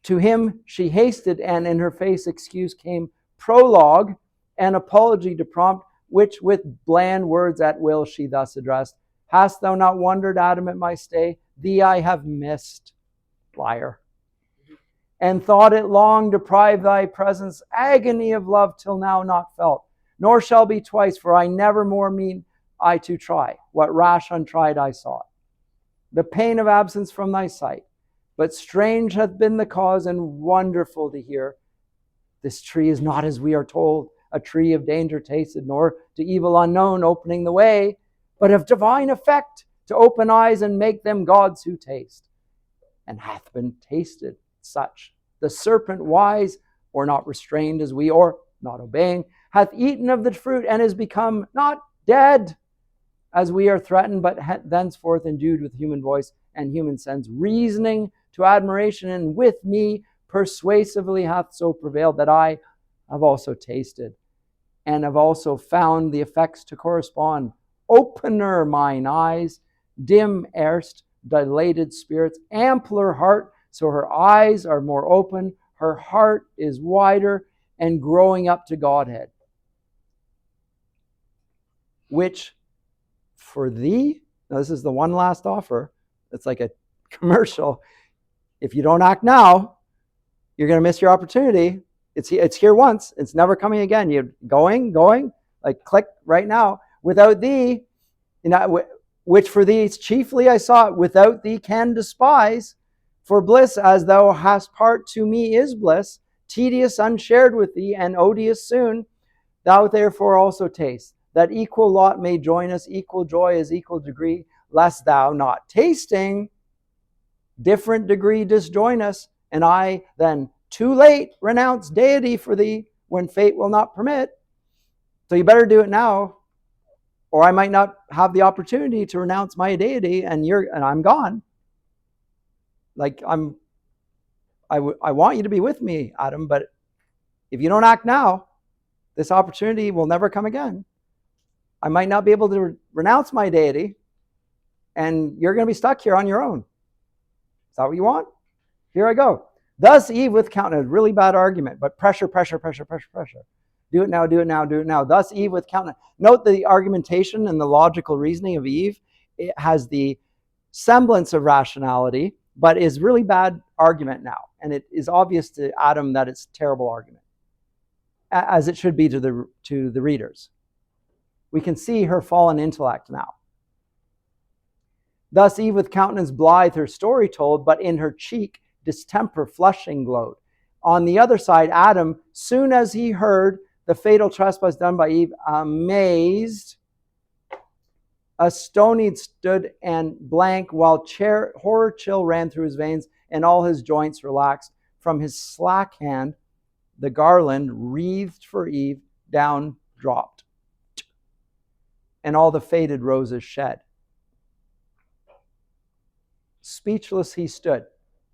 To him she hasted, and in her face excuse came prologue and apology to prompt, which with bland words at will she thus addressed. Hast thou not wondered, Adam, at my stay? Thee I have missed, liar. And thought it long deprive thy presence, agony of love till now not felt, nor shall be twice, for I never more mean I to try what rash untried I sought. The pain of absence from thy sight, but strange hath been the cause, and wonderful to hear. This tree is not, as we are told, a tree of danger tasted, nor to evil unknown opening the way, but of divine effect, to open eyes and make them gods who taste, and hath been tasted such. The serpent, wise or not restrained as we, or not obeying, hath eaten of the fruit and is become not dead as we are threatened, but thenceforth endued with human voice and human sense, reasoning to admiration, and with me persuasively hath so prevailed that I have also tasted and have also found the effects to correspond. Opener mine eyes, dim erst, dilated spirits, ampler heart, so her eyes are more open, her heart is wider, and growing up to Godhead. Which for thee, now this is the one last offer, it's like a commercial. If you don't act now, you're going to miss your opportunity. It's here once, it's never coming again. You're going, like click right now. Without thee, which for thee chiefly I sought, without thee can despise. For bliss as thou hast part to me is bliss, tedious unshared with thee, and odious soon. Thou therefore also taste, that equal lot may join us, equal joy as equal degree, lest thou, not tasting, different degree disjoin us, and I then too late renounce deity for thee when fate will not permit. So you better do it now, or I might not have the opportunity to renounce my deity, and I'm gone. Like I want you to be with me, Adam, but if you don't act now, this opportunity will never come again. I might not be able to renounce my deity, and you're going to be stuck here on your own. Is that what you want? Here I go. Thus Eve with countenance, really bad argument, but pressure. Do it now. Thus Eve with countenance. Note the argumentation and the logical reasoning of Eve. It has the semblance of rationality, but is really bad argument now. And it is obvious to Adam that it's a terrible argument, as it should be to the readers. We can see her fallen intellect now. Thus Eve with countenance blithe her story told, but in her cheek distemper flushing glowed. On the other side, Adam, soon as he heard the fatal trespass done by Eve, amazed, astonied stood and blank, while horror chill ran through his veins, and all his joints relaxed. From his slack hand, the garland wreathed for Eve down dropped, and all the faded roses shed. Speechless he stood,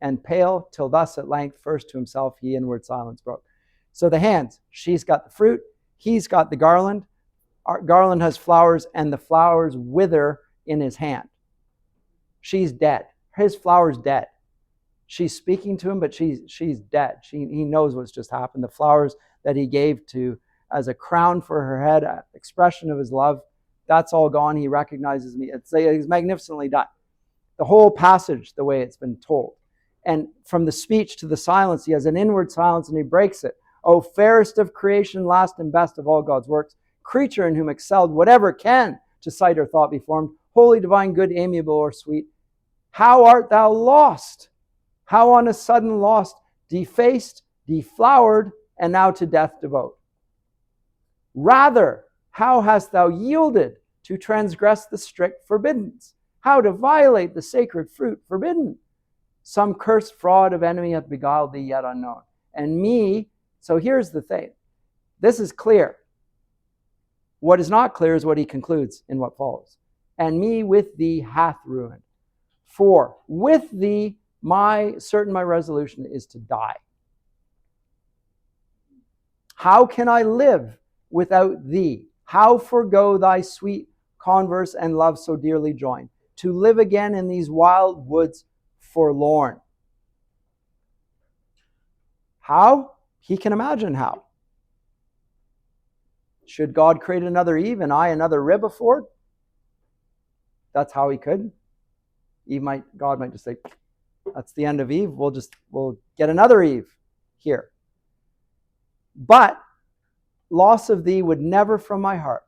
and pale, till thus at length first to himself he inward silence broke. So the hands, she's got the fruit, he's got the garland. Our garland has flowers, and the flowers wither in his hand. She's dead. His flower's dead. She's speaking to him, but she's dead. He knows what's just happened. The flowers that he gave to as a crown for her head, an expression of his love, that's all gone. He recognizes me. It's magnificently done. The whole passage, the way it's been told. And from the speech to the silence, he has an inward silence, and he breaks it. O fairest of creation, last and best of all God's works, creature in whom excelled whatever can to sight or thought be formed, holy, divine, good, amiable, or sweet, how art thou lost? How on a sudden lost, defaced, deflowered, and now to death devote? Rather, how hast thou yielded to transgress the strict forbiddance? How to violate the sacred fruit forbidden? Some cursed fraud of enemy hath beguiled thee yet unknown. And me, so here's the thing. This is clear. What is not clear is what he concludes in what follows. And me with thee hath ruined. For with thee my resolution is to die. How can I live without thee? How forego thy sweet converse and love so dearly joined? To live again in these wild woods forlorn. How? He can imagine how. Should God create another Eve and I another rib afford? That's how he could. God might just say, that's the end of Eve. We'll get another Eve here. But loss of thee would never from my heart.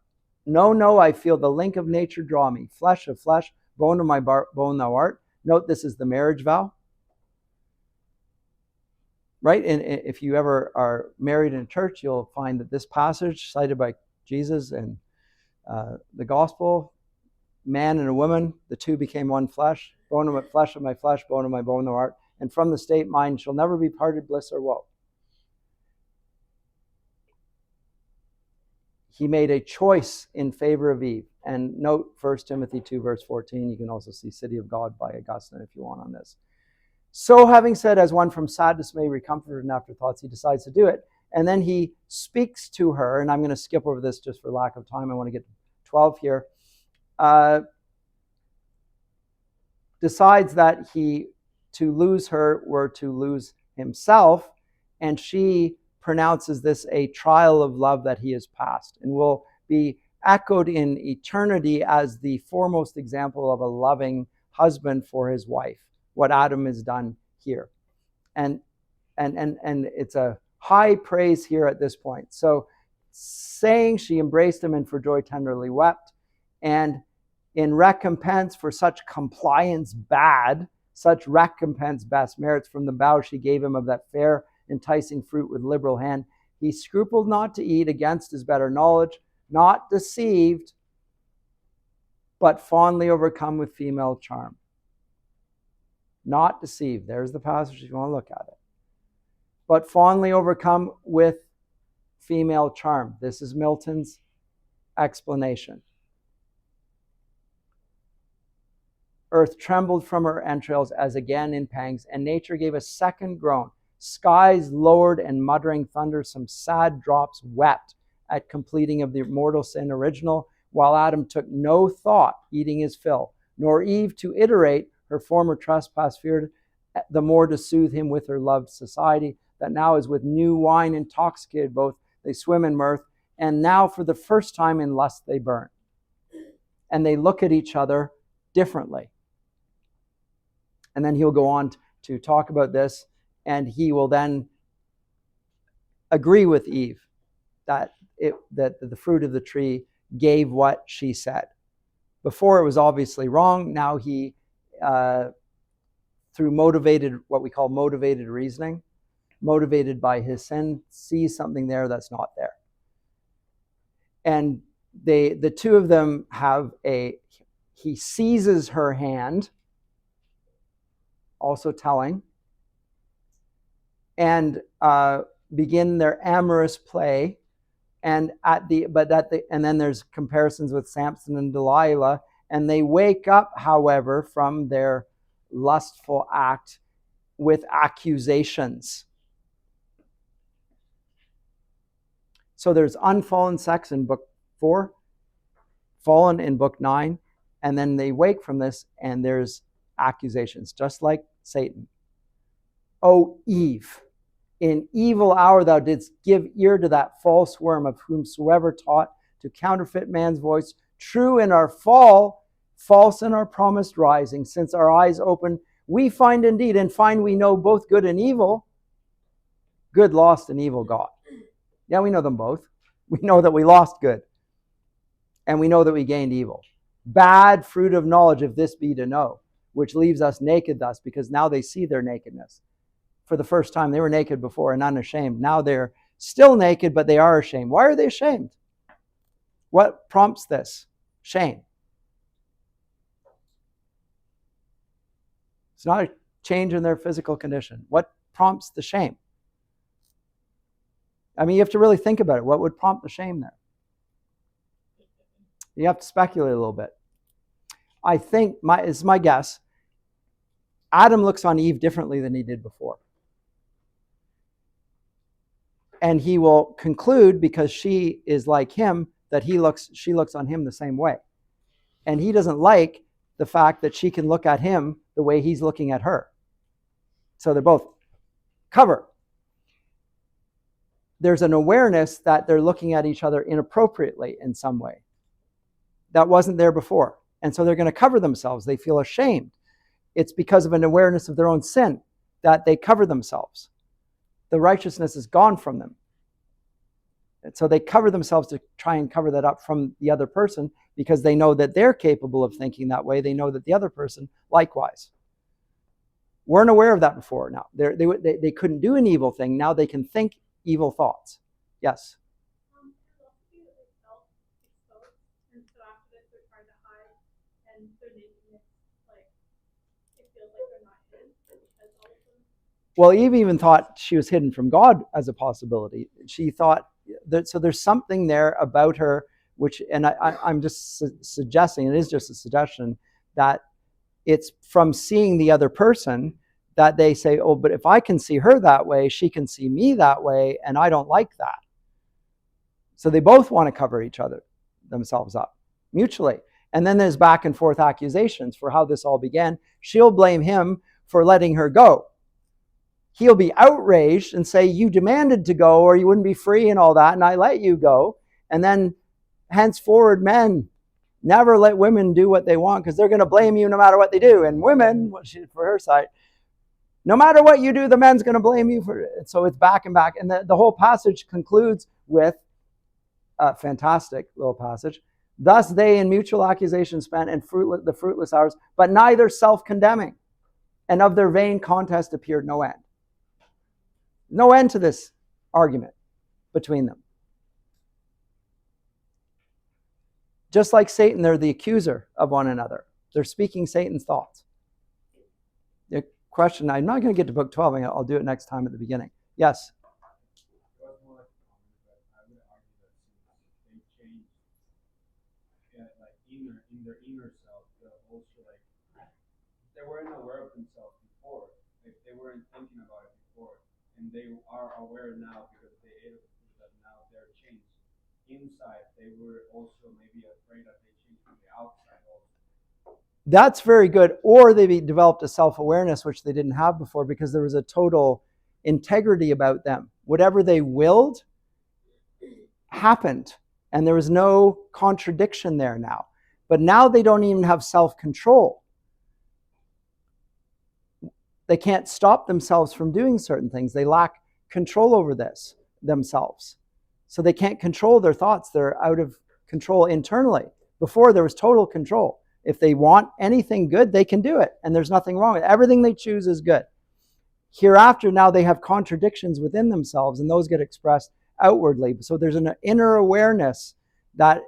No, I feel the link of nature draw me. Flesh of flesh, bone of my bone thou art. Note this is the marriage vow. Right? And if you ever are married in church, you'll find that this passage cited by Jesus and the gospel, man and a woman, the two became one flesh, bone of my flesh of my flesh, bone of my bone thou art. and from the state mine shall never be parted bliss or woe. He made a choice in favor of Eve. And note 1 Timothy 2, verse 14. You can also see City of God by Augustine if you want on this. So having said, as one from sadness may be comforted in afterthoughts, he decides to do it. And then he speaks to her, and I'm going to skip over this just for lack of time. I want to get to 12 here. Decides that to lose her were to lose himself, and she pronounces this a trial of love that he has passed and will be echoed in eternity as the foremost example of a loving husband for his wife, what Adam has done here. And it's a high praise here at this point. So saying she embraced him and for joy tenderly wept, and in recompense for such compliance bad, such recompense best merits from the bough she gave him of that fair enticing fruit with liberal hand. He scrupled not to eat against his better knowledge, not deceived, but fondly overcome with female charm. Not deceived. There's the passage if you want to look at it. But fondly overcome with female charm. This is Milton's explanation. Earth trembled from her entrails as again in pangs, and nature gave a second groan. Skies lowered, and muttering thunder, some sad drops wept at completing of the mortal sin original, while Adam took no thought, eating his fill, nor Eve to iterate her former trespass, feared the more to soothe him with her loved society, that now is with new wine intoxicated both, they swim in mirth, and now for the first time in lust they burn. And they look at each other differently. And then he'll go on to talk about this, and he will then agree with Eve that the fruit of the tree gave what she said. Before it was obviously wrong. Now he, through what we call motivated reasoning, motivated by his sin, sees something there that's not there. And the two of them he seizes her hand, also telling, and begin their amorous play. And then there's comparisons with Samson and Delilah, and they wake up, however, from their lustful act with accusations. So there's unfallen sex in book 4, fallen in book 9, and then they wake from this, and there's accusations, just like Satan. O Eve, in evil hour thou didst give ear to that false worm, of whomsoever taught to counterfeit man's voice, true in our fall, false in our promised rising. Since our eyes open, we find indeed, and find we know both good and evil, good lost and evil got. Yeah, we know them both. We know that we lost good, and we know that we gained evil. Bad fruit of knowledge, if this be to know, which leaves us naked thus, because now they see their nakedness. For the first time, they were naked before and unashamed. Now they're still naked, but they are ashamed. Why are they ashamed? What prompts this? Shame. It's not a change in their physical condition. What prompts the shame? I mean, you have to really think about it. What would prompt the shame there? You have to speculate a little bit. I think, it's my guess, Adam looks on Eve differently than he did before. And he will conclude, because she is like him, that she looks on him the same way. And he doesn't like the fact that she can look at him the way he's looking at her. So they're both cover. There's an awareness that they're looking at each other inappropriately in some way. That wasn't there before. And so they're going to cover themselves. They feel ashamed. It's because of an awareness of their own sin that they cover themselves. The righteousness is gone from them. And so they cover themselves to try and cover that up from the other person, because they know that they're capable of thinking that way. They know that the other person likewise. Weren't aware of that before. Now they couldn't do an evil thing. Now they can think evil thoughts. Yes? And so after this, they're trying to hide, and their nakedness, like, it feels like they're not his, because all of them Well, Eve even thought she was hidden from God as a possibility. She thought that, so there's something there about her, which, and I'm just suggesting, it is just a suggestion, that it's from seeing the other person that they say, oh, but if I can see her that way, she can see me that way, and I don't like that. So they both want to cover each other, themselves up, mutually. And then there's back and forth accusations for how this all began. She'll blame him for letting her go. He'll be outraged and say, you demanded to go or you wouldn't be free and all that, and I let you go. And then henceforward, men, never let women do what they want because they're going to blame you no matter what they do. And women, for her side, no matter what you do, the man's going to blame you for it. So it's back and back. And the whole passage concludes with a fantastic little passage. Thus they in mutual accusation spent and the fruitless hours, but neither self-condemning. And of their vain contest appeared no end. No end to this argument between them. Just like Satan, they're the accuser of one another. They're speaking Satan's thoughts. The question, I'm not going to get to book 12. I'll do it next time at the beginning. Yes? In their inner self, also like they weren't aware of themselves before. Like they weren't thinking about it before, and they are aware now because they ate it. That now they're changed inside. They were also maybe afraid that they changed from the outside also. That's very good. Or they developed a self-awareness which they didn't have before because there was a total integrity about them. Whatever they willed happened, and there was no contradiction there now. But now they don't even have self-control. They can't stop themselves from doing certain things. They lack control over this themselves. So they can't control their thoughts. They're out of control internally. Before, there was total control. If they want anything good, they can do it. And there's nothing wrong with it. Everything they choose is good. Hereafter, now they have contradictions within themselves, and those get expressed outwardly. So there's an inner awareness that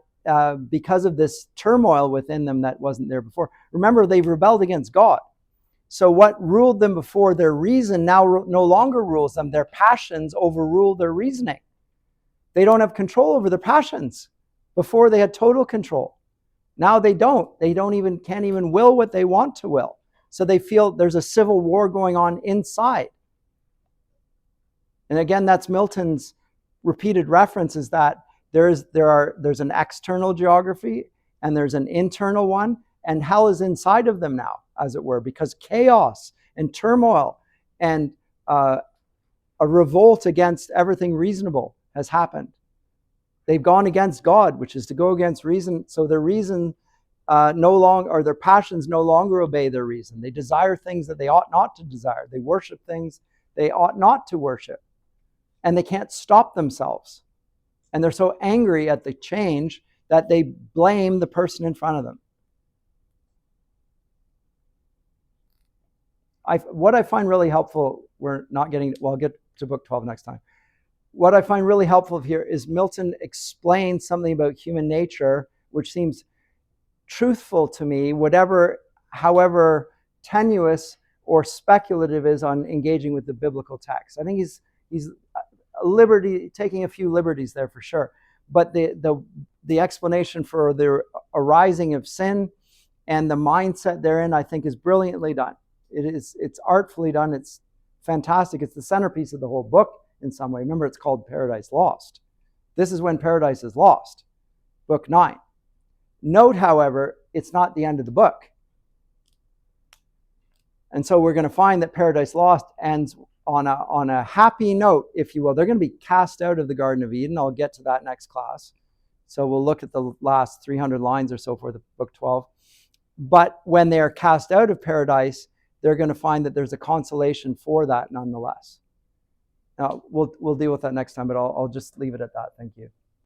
because of this turmoil within them that wasn't there before. Remember, they've rebelled against God. So what ruled them before, their reason, now no longer rules them. Their passions overrule their reasoning. They don't have control over their passions. Before, they had total control. Now they don't. They can't even will what they want to will. So they feel there's a civil war going on inside. And again, that's Milton's repeated reference, is that there's an external geography and there's an internal one, and hell is inside of them now, as it were, because chaos and turmoil and a revolt against everything reasonable has happened. They've gone against God, which is to go against reason. So their reason no longer, or their passions no longer obey their reason. They desire things that they ought not to desire. They worship things they ought not to worship. And they can't stop themselves. And they're so angry at the change that they blame the person in front of them. What I find really helpful, I'll get to book 12 next time. What I find really helpful here is Milton explains something about human nature, which seems truthful to me, however tenuous or speculative is on engaging with the biblical text. I think he's taking a few liberties there for sure. But the explanation for the arising of sin and the mindset therein, I think, is brilliantly done. It's artfully done. It's fantastic. It's the centerpiece of the whole book in some way. Remember, it's called Paradise Lost. This is when paradise is lost, book 9. Note, however, it's not the end of the book. And so we're going to find that Paradise Lost ends on a happy note, if you will. They're going to be cast out of the Garden of Eden. I'll get to that next class. So we'll look at the last 300 lines or so for the book 12. But when they are cast out of paradise, they're going to find that there's a consolation for that nonetheless. Now, we'll deal with that next time, but I'll just leave it at that. Thank you.